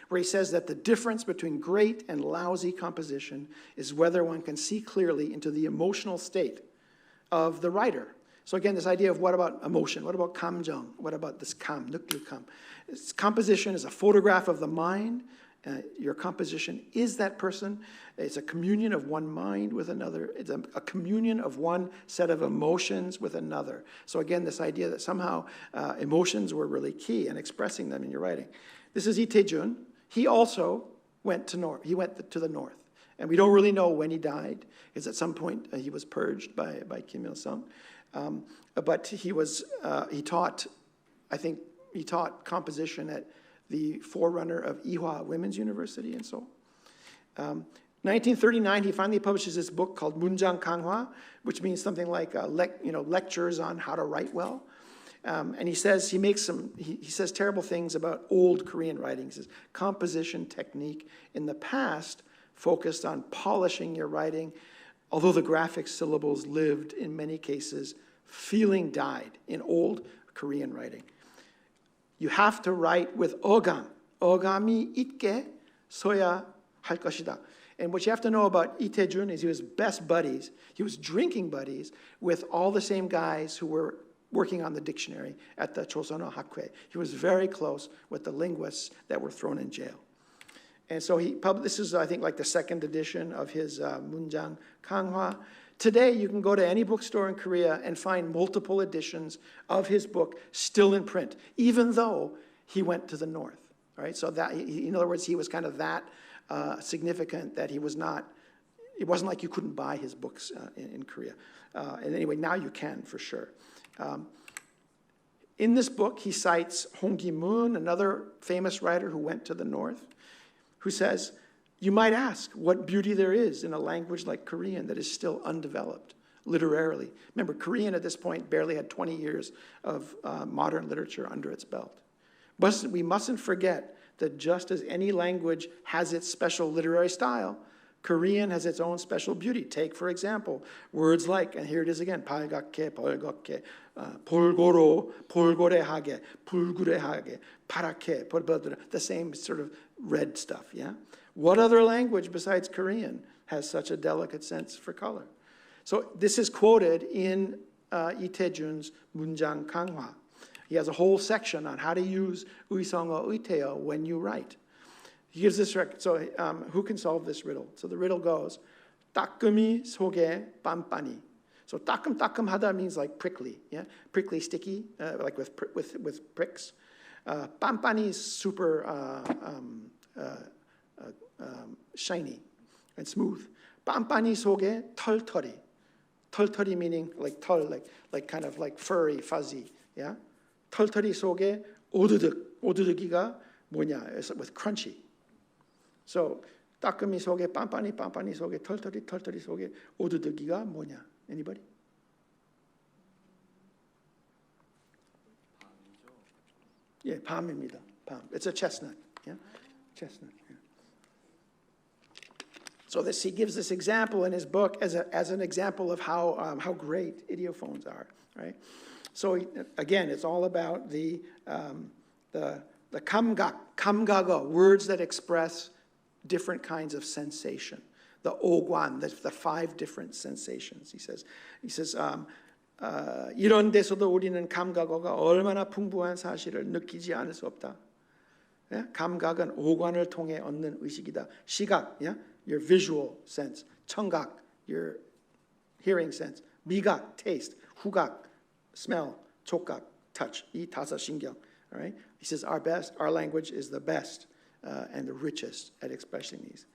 where he says that the difference between great and lousy composition is whether one can see clearly into the emotional state of the writer. So again, this idea of what about emotion? What about kamjong? What about this kam, nuklu kam? Composition is a photograph of the mind. Your composition is that person. It's a communion of one mind with another. It's a communion of one set of emotions with another. So again, this idea that somehow emotions were really key in expressing them in your writing. This is Ite Jun. He also went to the north. And we don't really know when he died, because at some point he was purged by Kim Il-sung. But he taught composition at the forerunner of Ihwa Women's University in Seoul. 1939, he finally publishes this book called Munjang Kanghwa, which means something like lectures on how to write well. And he says he says terrible things about old Korean writing. He says composition technique in the past focused on polishing your writing, although the graphic syllables lived in many cases. Feeling died in old Korean writing. You have to write with ogam. Ogami itke soya 할 것이다. And what you have to know about Lee Tae-jun is he was best buddies. He was drinking buddies with all the same guys who were working on the dictionary at the Chosono Hakue. He was very close with the linguists that were thrown in jail. And so this is, I think, like the second edition of his Munjang Kanghwa. Today, you can go to any bookstore in Korea and find multiple editions of his book still in print, even though he went to the north. Right? So that, in other words, he was kind of that significant that it wasn't like you couldn't buy his books in Korea. And anyway, now you can for sure. In this book, he cites Hong Ki-moon, another famous writer who went to the north, who says, you might ask what beauty there is in a language like Korean that is still undeveloped literarily. Remember, Korean at this point barely had 20 years of modern literature under its belt. But we mustn't forget that just as any language has its special literary style, Korean has its own special beauty. Take, for example, words like, and here it is again, 발갛게, 벌겋게, 볼고로, 볼고래하게, 불구레하게, 파랗게, the same sort of red stuff, yeah? What other language besides Korean has such a delicate sense for color? So this is quoted in Lee Tae-jun's Munjang Kanghwa. He has a whole section on how to use 의성어, 의태어 when you write. He gives this record. So who can solve this riddle? So the riddle goes, 따끔이 속에 빤빤히. So 따끔따끔하다 means like prickly, yeah, prickly, sticky, like with pricks. 빤빤히 is super shiny and smooth. 빤빤히 속에 털털이. 털털이 meaning like 털, like kind of like furry, fuzzy, yeah. 털털이 속에 오두득이가 뭐냐? It's with crunchy. So 따끔이 속에 빤빤히 속에 털털이 속에 오두득이가 뭐냐? Anybody? Yeah, 밤입니다. 밤. It's a chestnut. Yeah, chestnut. Yeah. So he gives this example in his book as an example of how great ideophones are, right? So again, it's all about the 감각, words that express different kinds of sensation. The 오관, the 5 different sensations. He says, 이런 데서도 우리는 감각어가 얼마나 풍부한 사실을 느끼지 않을 수 없다. Yeah? 감각은 오관을 통해 얻는 의식이다. 시각, yeah? Your visual sense. 청각, your hearing sense. 미각, taste. 후각, smell. 촉각, touch. 이 5 신경. All right? He says our language is the best and the richest at expressing these.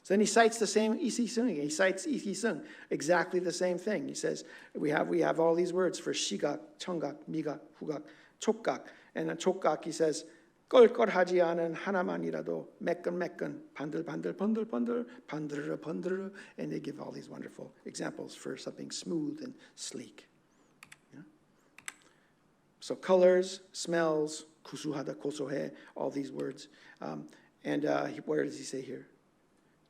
So then he cites the same Isi-sung. He cites Isi-sung, exactly the same thing. He says we have all these words for 시각, 청각, 미각, 후각, 촉각. And then 촉각, he says 껄껄하지 않은 하나만이라도 매끈매끈, 반들반들, 번들번들, 반드르르, 번드르르. And they give all these wonderful examples for something smooth and sleek. Yeah? So colors, smells, 구수하다, 고소해, all these words. Where does he say here?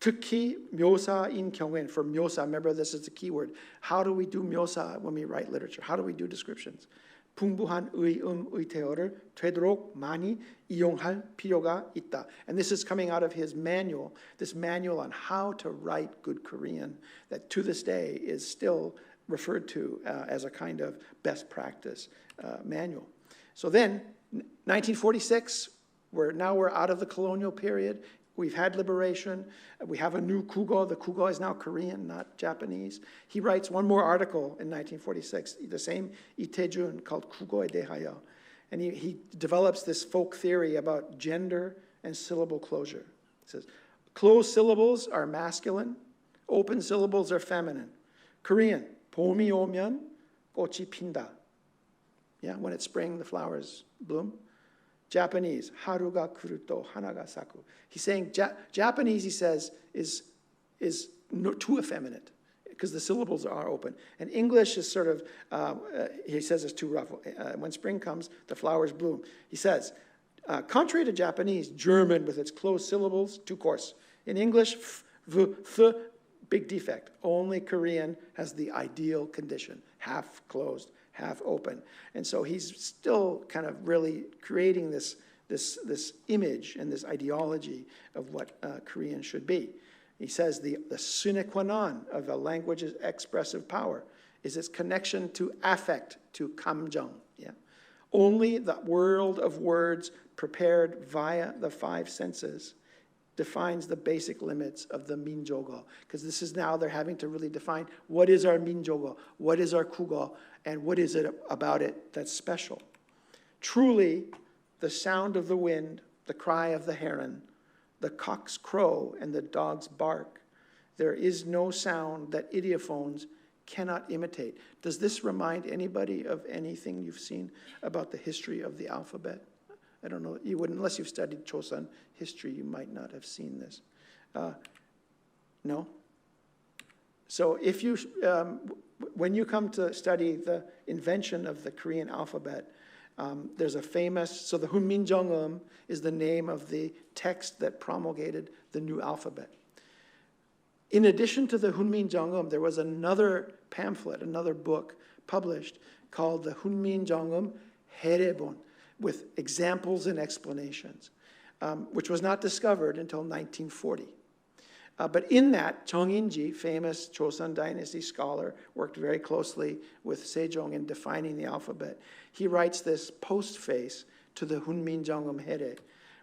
특히 묘사인 경우에는, for 묘사, remember this is the key word. How do we do 묘사 when we write literature? How do we do descriptions? 풍부한 의태어를 되도록 많이 이용할 필요가 있다. And this is coming out of his manual, this manual on how to write good Korean that to this day is still referred to as a kind of best practice manual. So then, 1946, we're out of the colonial period. We've had liberation. We have a new kugo. The kugo is now Korean, not Japanese. He writes one more article in 1946, the same Lee Tae-jun, called Kugo에 대하여. And he develops this folk theory about gender and syllable closure. He says, Closed syllables are masculine. Open syllables are feminine. Korean, 봄이 오면 꽃이 핀다. Yeah, when it's spring, the flowers bloom. Japanese, 하루가 그루또 하나가 사쿠. He's saying Japanese, he says, is too effeminate because the syllables are open. And English is sort of, he says, it's too rough. When spring comes, the flowers bloom. He says, contrary to Japanese, German with its closed syllables, too coarse. In English, big defect. Only Korean has the ideal condition, half closed, half open. And so he's still kind of really creating this image and this ideology of what Korean should be. He says the sine qua non of a language's expressive power is its connection to affect, to kamjang. Yeah? Only the world of words prepared via the five senses defines the basic limits of the minjogo. Because this is now they're having to really define what is our minjogo, what is our kugo, and what is it about it that's special. Truly, the sound of the wind, the cry of the heron, the cock's crow, and the dog's bark, there is no sound that ideophones cannot imitate. Does this remind anybody of anything you've seen about the history of the alphabet? I don't know, you wouldn't, unless you've studied Chosun history, you might not have seen this. No? So if you, when you come to study the invention of the Korean alphabet, there's a famous, so the Hunminjeongeum is the name of the text that promulgated the new alphabet. In addition to the Hunminjeongeum, there was another pamphlet, another book published called the Hunminjeongeum Herebon, with examples and explanations, which was not discovered until 1940. But in that, Chung In-ji, famous Chosun Dynasty scholar, worked very closely with Sejong in defining the alphabet. He writes this postface to the Hunminjeongeum Here,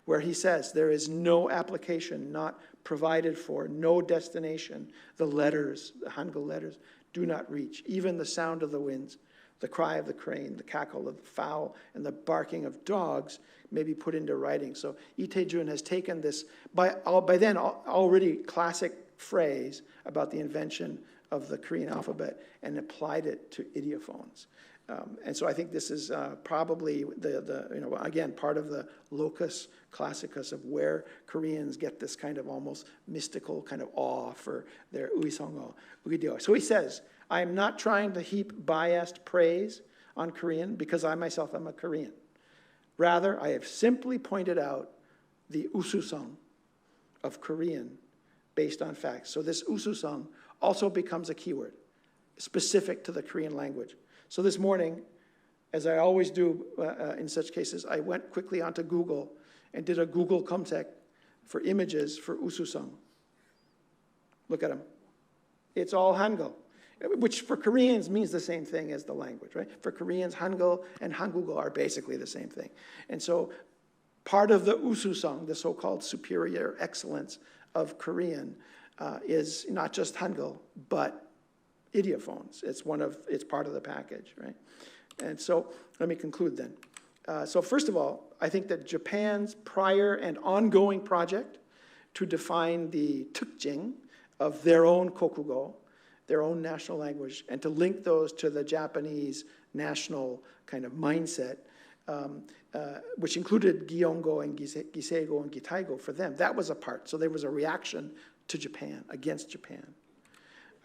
where he says, there is no application not provided for, no destination. The letters, the Hangul letters, do not reach. Even the sound of the winds, the cry of the crane, the cackle of the fowl, and the barking of dogs may be put into writing. So Itaejun has taken this, by then already classic phrase about the invention of the Korean alphabet and applied it to ideophones. And so I think this is probably again, part of the locus classicus of where Koreans get this kind of almost mystical kind of awe for their uisongo, uideo. So he says, I am not trying to heap biased praise on Korean because I myself am a Korean. Rather, I have simply pointed out the ususong of Korean based on facts. So this ususong also becomes a keyword specific to the Korean language. So this morning, as I always do in such cases, I went quickly onto Google and did a Google 검색 for images for ususong. Look at them. It's all Hangul, which for Koreans means the same thing as the language, right? For Koreans, Hangul and Hangugo are basically the same thing. And so part of the ususong, the so-called superior excellence of Korean, is not just Hangul, but ideophones. It's part of the package, right? And so let me conclude then. So first of all, I think that Japan's prior and ongoing project to define the Kukjin of their own kokugo, their own national language, and to link those to the Japanese national kind of mindset, which included Gyeongo and Giseigo and Gitaigo for them. That was a part. So there was a reaction to Japan, against Japan.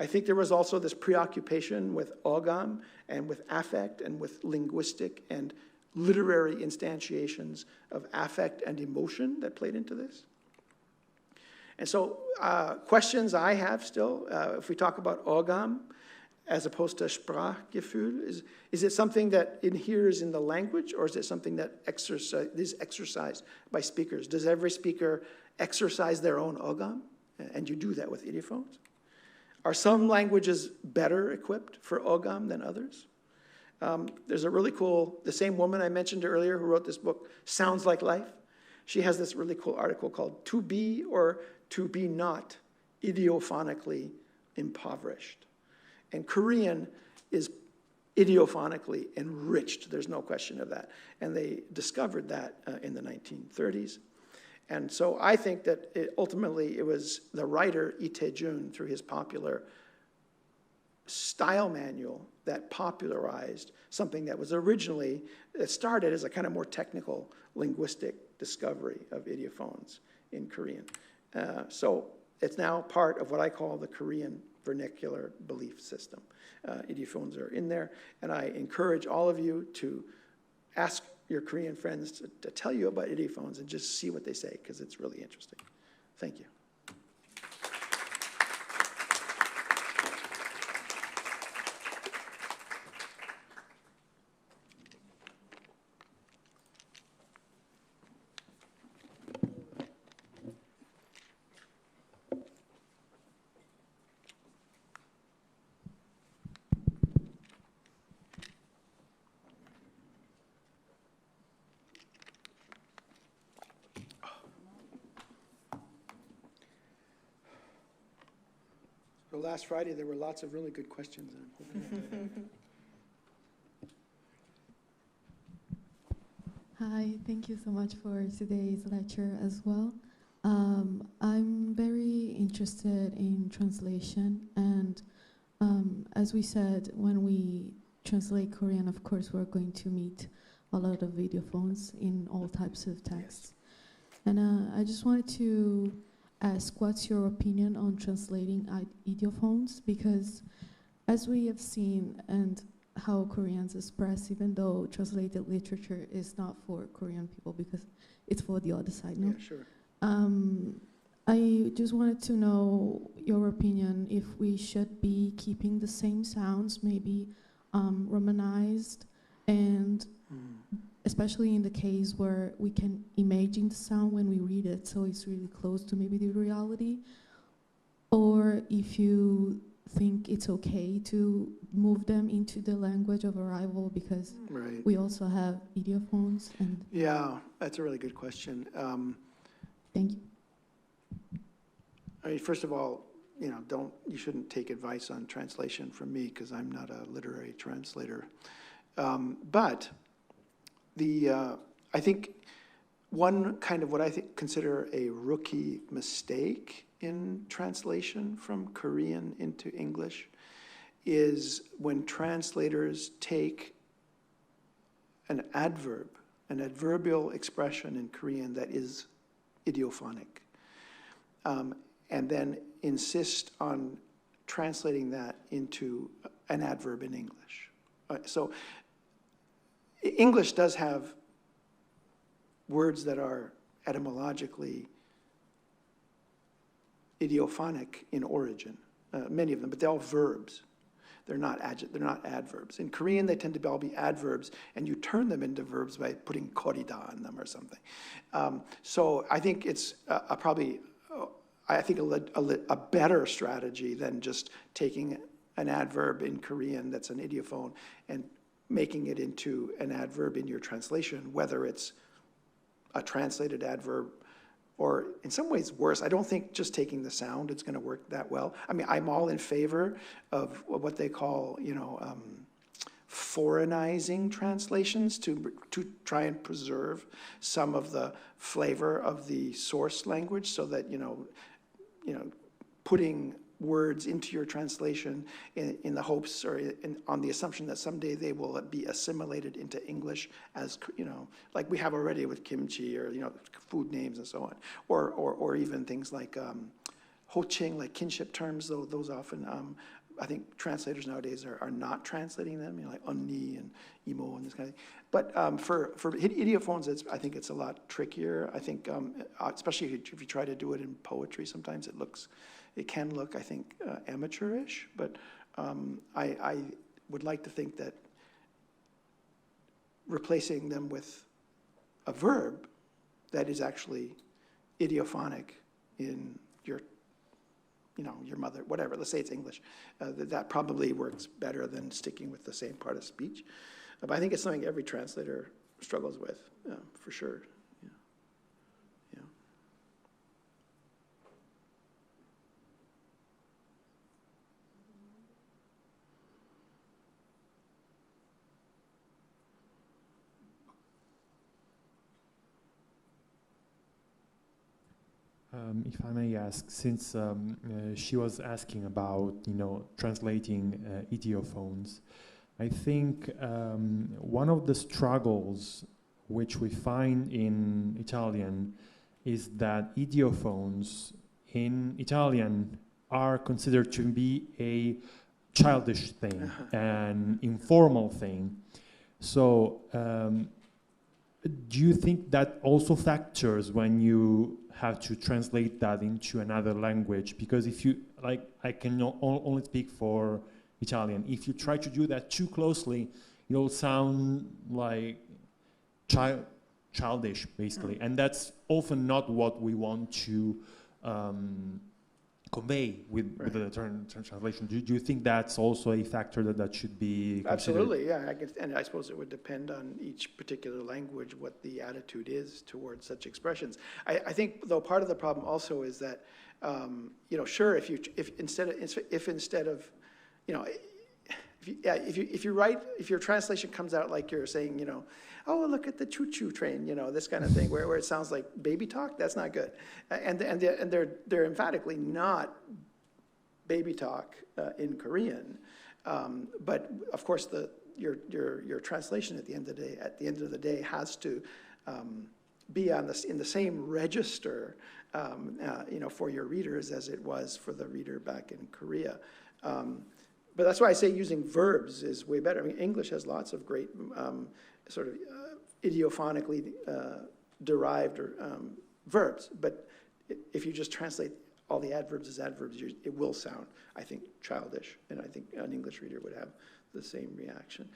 I think there was also this preoccupation with ogam and with affect and with linguistic and literary instantiations of affect and emotion that played into this. And so questions I have still, if we talk about ogam as opposed to Sprachgefühl, is it something that inheres in the language, or is it something that is exercised by speakers? Does every speaker exercise their own ogam? And you do that with ideophones? Are some languages better equipped for ogam than others? There's a really cool, the same woman I mentioned earlier who wrote this book, Sounds Like Life. She has this really cool article called To Be or To Be Not Ideophonically Impoverished. And Korean is ideophonically enriched. There's no question of that. And they discovered that in the 1930s. And so I think that ultimately it was the writer Ite Jun, through his popular style manual, that popularized something that was originally, it started as a kind of more technical linguistic discovery of ideophones in Korean. So it's now part of what I call the Korean vernacular belief system. Ideophones are in there, and I encourage all of you to ask your Korean friends to tell you about ideophones and just see what they say, because it's really interesting. Thank you. So last Friday, there were lots of really good questions. Hi, thank you so much for today's lecture as well. I'm very interested in translation, and as we said, when we translate Korean, of course, we're going to meet a lot of ideophones in all types of texts. Yes. And I just wanted to ask, what's your opinion on translating ideophones? Because as we have seen, and how Koreans express, even though translated literature is not for Korean people because it's for the other side, no? Yeah, sure. I just wanted to know your opinion if we should be keeping the same sounds, maybe romanized, and especially in the case where we can imagine the sound when we read it, so it's really close to maybe the reality, or if you think it's okay to move them into the language of arrival, because we also have ideophones. And yeah, that's a really good question. Thank you. I mean, first of all, you shouldn't take advice on translation from me, because I'm not a literary translator. But I think one kind of what I consider a rookie mistake in translation from Korean into English is when translators take an adverb, an adverbial expression in Korean that is idiophonic, and then insist on translating that into an adverb in English. So English does have words that are etymologically idiophonic in origin, many of them, but they're all verbs. They're not adverbs. In Korean, they tend to all be adverbs, and you turn them into verbs by putting korida on them or something. So I think it's probably a better strategy than just taking an adverb in Korean that's an idiophone and making it into an adverb in your translation, whether it's a translated adverb or in some ways worse. I don't think just taking the sound is going to work that well. I mean, I'm all in favor of what they call, foreignizing translations to try and preserve some of the flavor of the source language, so that, putting words into your translation in the hopes or on the assumption that someday they will be assimilated into English as, like we have already with kimchi, or, food names and so on, or even things like hoching, like kinship terms, though those often, I think translators nowadays are not translating them, like unni and imo and this kind of thing. But for ideophones, I think it's a lot trickier. I think, especially if you try to do it in poetry, sometimes it can look, I think, amateurish, but I would like to think that replacing them with a verb that is actually idiophonic in your mother, whatever, let's say it's English, that probably works better than sticking with the same part of speech. But I think it's something every translator struggles with, for sure. If I may ask, since she was asking about, translating ideophones, I think one of the struggles which we find in Italian is that ideophones in Italian are considered to be a childish thing, an informal thing. So do you think that also factors when you have to translate that into another language? Because if you, I can only speak for Italian. If you try to do that too closely, you'll sound like childish, basically. And that's often not what we want to convey with the translation. Do you think that's also a factor that should be considered? Absolutely, yeah. And I suppose it would depend on each particular language what the attitude is towards such expressions. I think, though, part of the problem also is that, sure, if your translation comes out like you're saying, oh, look at the choo-choo train, this kind of thing, where it sounds like baby talk, that's not good. And they're emphatically not baby talk in Korean. But of course, your translation at the end of the day has to be in the same register, for your readers as it was for the reader back in Korea. But that's why I say using verbs is way better. I mean, English has lots of great sort of ideophonically derived verbs, but if you just translate all the adverbs as adverbs, it will sound, I think, childish, and I think an English reader would have the same reaction.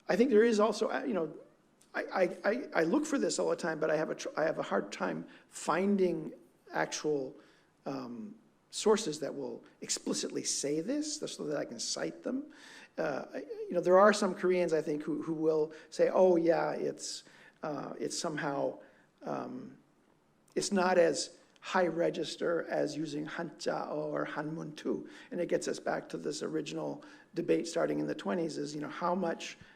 I think there is also, I look for this all the time, but I have a hard time finding actual sources that will explicitly say this so that I can cite them. There are some Koreans, I think, who will say, oh yeah, it's somehow, it's not as high register as using Hanja or Hanmun too. And it gets us back to this original debate starting in the 1920s is,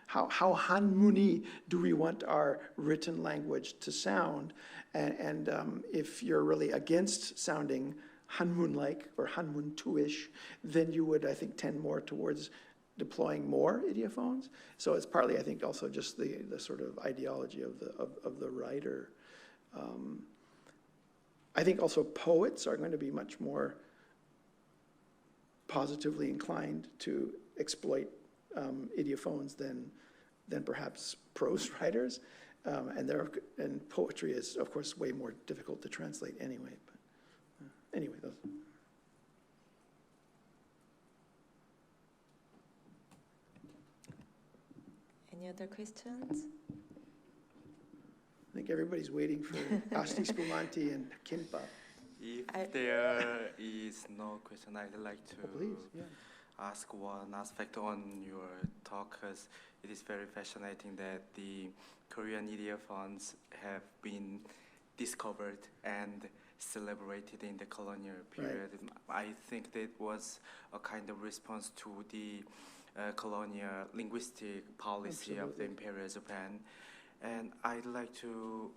how Hanmuni do we want our written language to sound? And if you're really against sounding Hanmun-like or Hanmun-2-ish, then you would, I think, tend more towards deploying more ideophones. So it's partly, I think, also just the sort of ideology of the writer. I think also poets are going to be much more positively inclined to exploit ideophones than perhaps prose writers. And poetry is, of course, way more difficult to translate anyway. Anyway, those. Any other questions? I think everybody's waiting for Asti Spumanti and Kimbap. If there is no question, I'd like to ask one aspect on your talk, because it is very fascinating that the Korean ideophones have been discovered and celebrated in the colonial period. Right. I think that was a kind of response to the colonial linguistic policy of the Imperial Japan. And I'd like to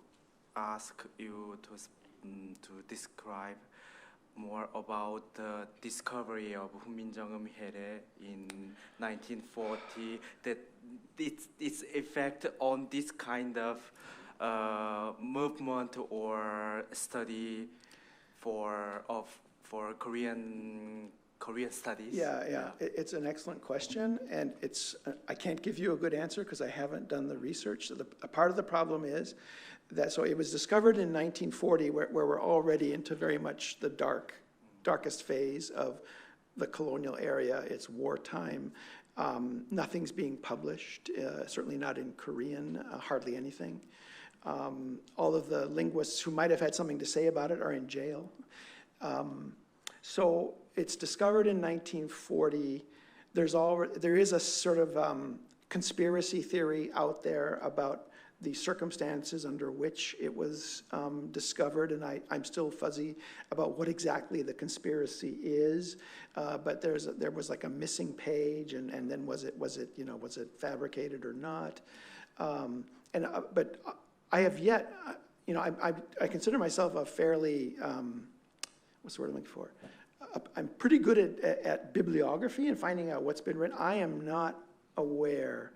ask you to describe more about the discovery of 훈민정음회래 in 1940, that its effect on this kind of movement or study for Korean studies. Yeah. It's an excellent question, and I can't give you a good answer because I haven't done the research. So a part of the problem is that it was discovered in 1940, where we're already into very much the darkest phase of the colonial area. It's wartime. Nothing's being published, certainly not in Korean, hardly anything. All of the linguists who might have had something to say about it are in jail. So it's discovered in 1940. There is a sort of conspiracy theory out there about the circumstances under which it was discovered, and I'm still fuzzy about what exactly the conspiracy is. But there was like a missing page, and then was it fabricated or not? But I have yet, you know, I consider myself a fairly, what's the word I'm looking for? I'm pretty good at bibliography and finding out what's been written. I am not aware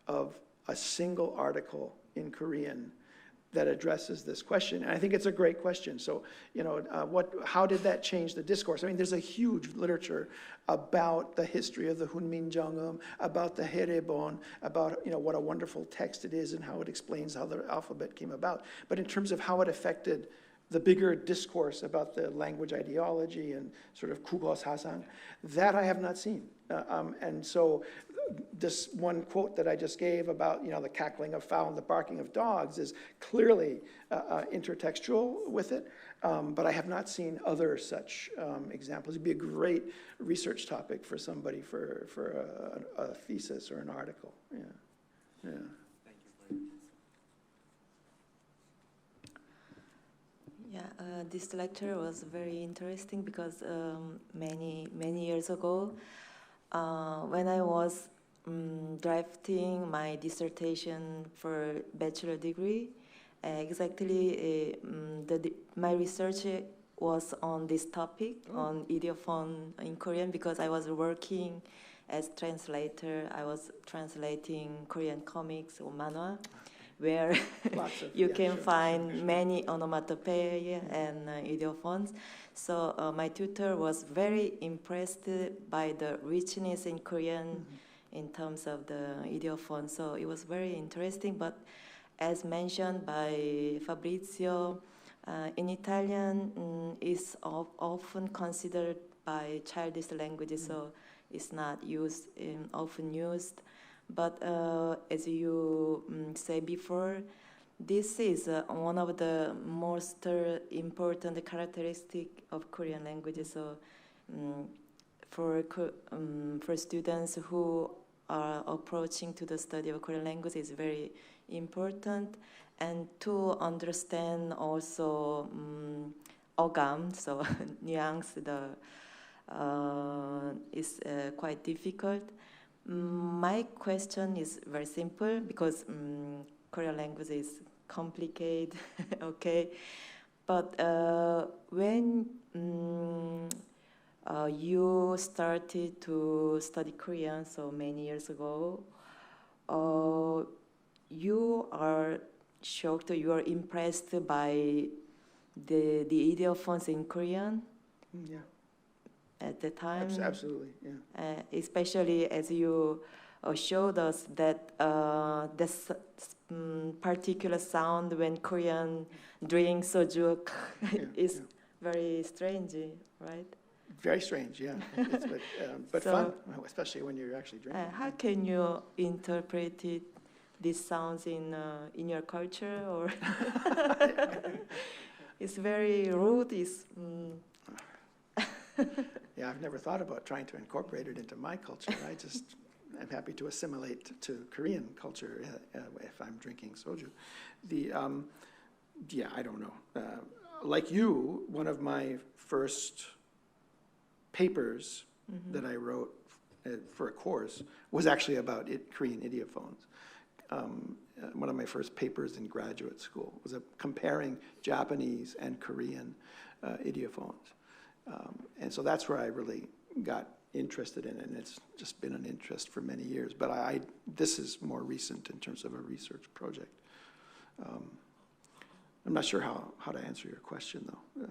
of a single article in Korean that addresses this question, and I think it's a great question. So, you know, how did that change the discourse? I mean, there's a huge literature about the history of the Hunminjeongeum, about the Haerebon, about, you know, what a wonderful text it is and how it explains how the alphabet came about. But in terms of how it affected the bigger discourse about the language ideology and sort of Kugo Sasang, that I have not seen. And so this one quote that I just gave about, you know, the cackling of fowl and the barking of dogs is clearly intertextual with it, but I have not seen other such examples. It'd be a great research topic for somebody for a thesis or an article. Yeah, yeah. Thank you for your Yeah, this lecture was very interesting because many years ago, when I was drafting my dissertation for bachelor degree, my research was on this topic, on ideophone in Korean, because I was working as translator. I was translating Korean comics or manhwa, where you can find many onomatopoeia and ideophones. So my tutor was very impressed by the richness in Korean in terms of the ideophone. So it was very interesting, but as mentioned by Fabrizio, in Italian is often considered by childish languages, so it's not often used. But as you say before, this is one of the most important characteristic of Korean languages. So for students who are approaching to the study of Korean language is very important, and to understand also ogam, so nuance, is quite difficult. My question is very simple because Korean language is complicated, okay? But when you started to study Korean so many years ago, you are shocked, you are impressed by the ideophones in Korean? Yeah. At the time? Absolutely, yeah. Especially as you showed us that this particular sound when Korean drink soju is very strange, right? Very strange, yeah. But so, fun, especially when you're actually drinking. How can you interpret these sounds in your culture, or it's very rude? Yeah, I've never thought about trying to incorporate it into my culture. I'm happy to assimilate to Korean culture if I'm drinking soju. Yeah, I don't know. Like you, one of my first papers that I wrote for a course was actually about Korean ideophones. One of my first papers in graduate school was comparing Japanese and Korean ideophones. And so that's where I really got interested in it, and it's just been an interest for many years. But this is more recent in terms of a research project. I'm not sure how to answer your question, though.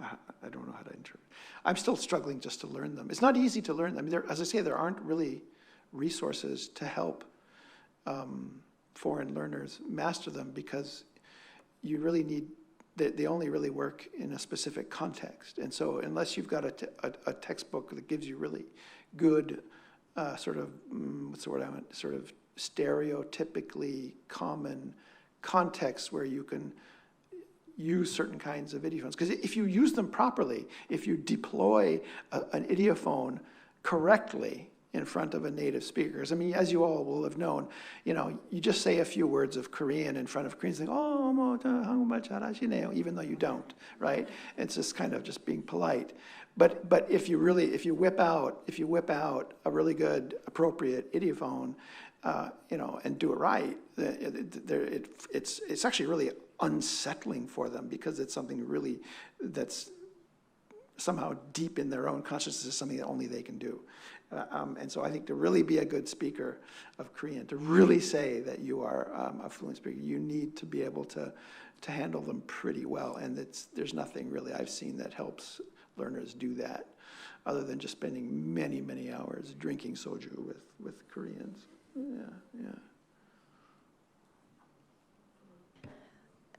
I don't know how to interpret. I'm still struggling just to learn them. It's not easy to learn them. I mean, as I say, there aren't really resources to help foreign learners master them, because you really need, they only really work in a specific context. And so unless you've got a textbook that gives you really good sort of, what's the word I want, sort of stereotypically common contexts where you can use certain kinds of ideophones. Because if you use them properly, if you deploy an ideophone correctly in front of a native speakers, I mean, as you all will have known, you know, you just say a few words of Korean in front of Koreans, like, oh, even though you don't, right? It's just kind of just being polite. But if you whip out a really good, appropriate ideophone, you know, and do it right, it's actually really unsettling for them, because it's something really that's somehow deep in their own consciousness, is something that only they can do. And so I think to really be a good speaker of Korean, to really say that you are a fluent speaker, you need to be able to handle them pretty well. And there's nothing really I've seen that helps learners do that, other than just spending many, many hours drinking soju with Koreans. Yeah.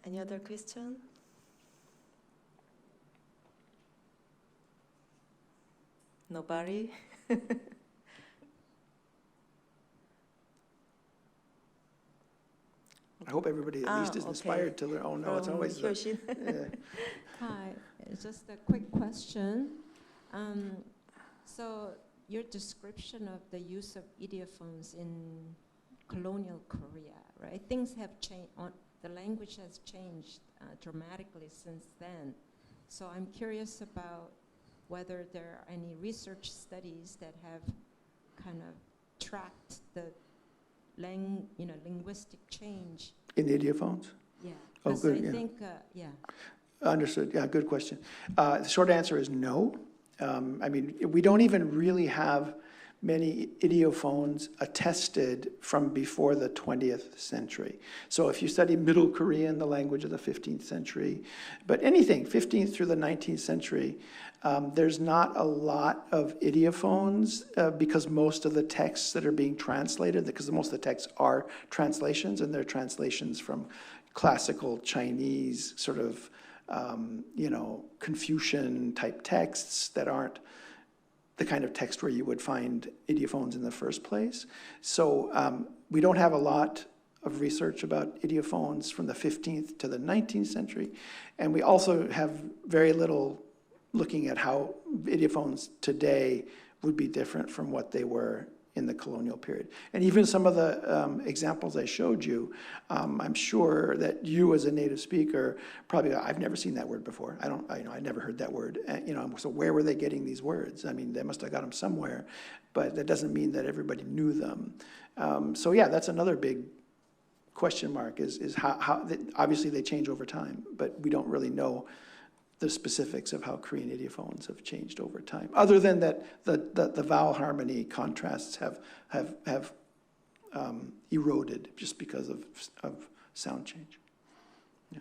Any other question? Nobody? I hope everybody at least is inspired to learn. Oh no, it's always Hi, it's just a quick question. So your description of the use of ideophones in colonial Korea, right? Things have changed. The language has changed dramatically since then. So I'm curious about whether there are any research studies that have kind of tracked the linguistic change. In the ideophones? Yeah. Oh, good. I think, yeah. Understood. Yeah, good question. The short answer is no. I mean, we don't even really have many ideophones attested from before the 20th century. So if you study Middle Korean, the language of the 15th century, but anything 15th through the 19th century, there's not a lot of ideophones because most of the texts that are being translated, because most of the texts are translations, and they're translations from classical Chinese sort of, Confucian type texts that aren't the kind of text where you would find ideophones in the first place. So we don't have a lot of research about ideophones from the 15th to the 19th century. And we also have very little looking at how ideophones today would be different from what they were in the colonial period. And even some of the examples I showed you, I'm sure that you as a native speaker, probably, I've never seen that word before. I never heard that word. So where were they getting these words? I mean, they must have got them somewhere, but that doesn't mean that everybody knew them. So yeah, that's another big question mark, is how obviously they change over time, but we don't really know the specifics of how Korean ideophones have changed over time, other than that the vowel harmony contrasts have eroded just because of sound change. Yeah.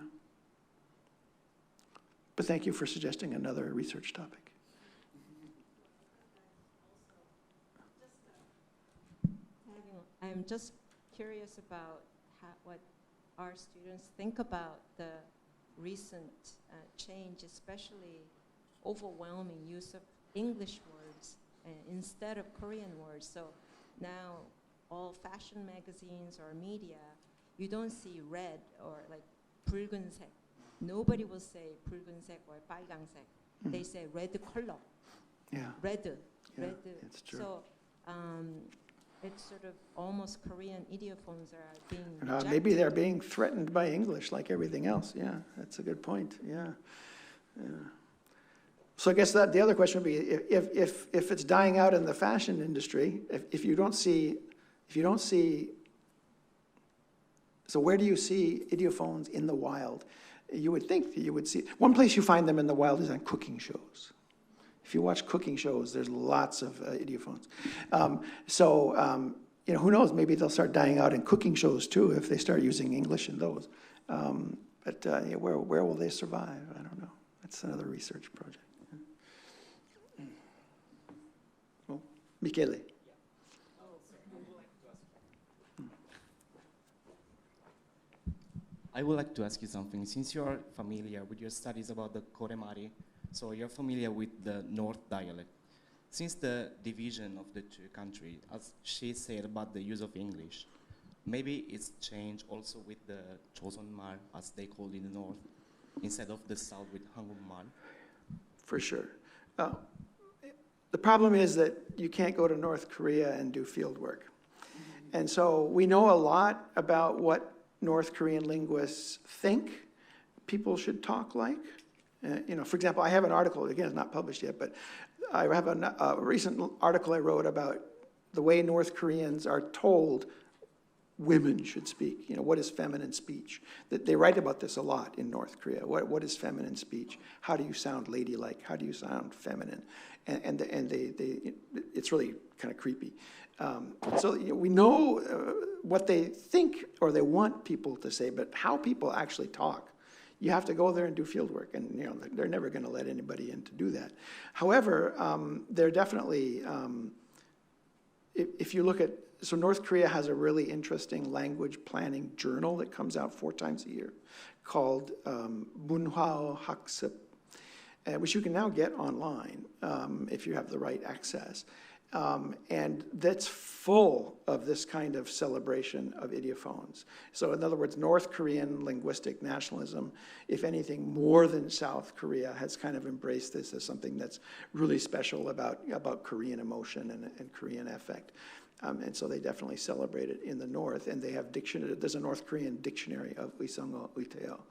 But thank you for suggesting another research topic. I'm just curious about what our students think about the recent change, especially overwhelming use of English words instead of Korean words. So now all fashion magazines or media, you don't see red or like 붉은색. Nobody will say 붉은색 or 빨강색. They say red color. Yeah. Red. Yeah, it's true. So it's sort of almost Korean ideophones are being rejected. Maybe they're being threatened by English like everything else. Yeah, that's a good point. Yeah. So I guess that the other question would be, if it's dying out in the fashion industry, if you don't see, so where do you see ideophones in the wild? You would think that you would see, one place you find them in the wild is on cooking shows. If you watch cooking shows, there's lots of ideophones. Who knows? Maybe they'll start dying out in cooking shows too if they start using English in those. Where will they survive? I don't know. That's another research project. Oh, Michele. I would like to ask you something. Since you are familiar with your studies about the Koremari, so you're familiar with the North dialect. Since the division of the two countries, as she said about the use of English, maybe it's changed also with the Chosunmal, as they call it in the North, instead of the South with Hangulmal. For sure. The problem is that you can't go to North Korea and do field work. And so we know a lot about what North Korean linguists think people should talk like. For example, I have an article, again, it's not published yet, but I have a recent article I wrote about the way North Koreans are told women should speak. You know, what is feminine speech? They write about this a lot in North Korea. What is feminine speech? How do you sound ladylike? How do you sound feminine? And it's really kind of creepy. So you know, we know what they think or they want people to say, but how people actually talk, you have to go there and do field work, and you know they're never going to let anybody in to do that. However, they're definitely, if you look at, so North Korea has a really interesting language planning journal that comes out 4 times a year called Bunhwao Haksep, which you can now get online if you have the right access. And that's full of this kind of celebration of ideophones. So in other words, North Korean linguistic nationalism, if anything more than South Korea, has kind of embraced this as something that's really special about Korean emotion and Korean affect. And so they definitely celebrate it in the North, and they have there's a North Korean dictionary of Uisongo Uiteo,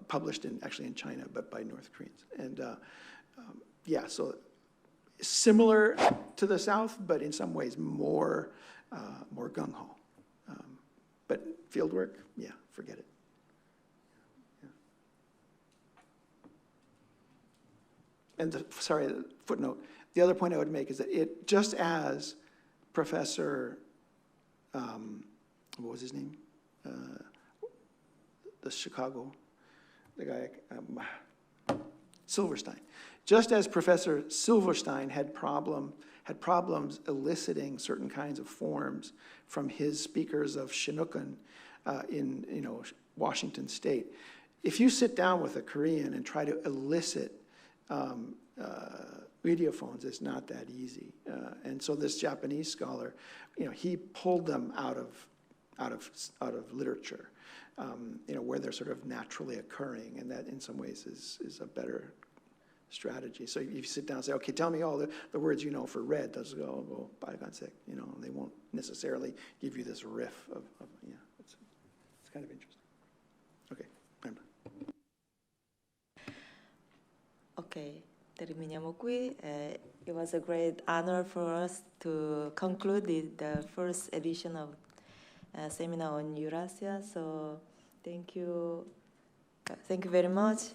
published actually in China, but by North Koreans. And yeah, so similar to the South, but in some ways more gung-ho. But field work, yeah, forget it. Yeah. And the footnote, the other point I would make is that it, just as Professor, what was his name? The Chicago, the guy, Silverstein. Just as Professor Silverstein had problems eliciting certain kinds of forms from his speakers of Chinookan in Washington State, if you sit down with a Korean and try to elicit ideophones, it's not that easy. And so this Japanese scholar, he pulled them out of literature, where they're sort of naturally occurring, and that in some ways is a better strategy. So if you sit down and say, okay, tell me all the words you know for red, those go baigansek, and they won't necessarily give you this riff of it's kind of interesting. Okay, I'm done. Okay, terminiamo qui. It was a great honor for us to conclude the first edition of seminar on Eurasia. So thank you very much.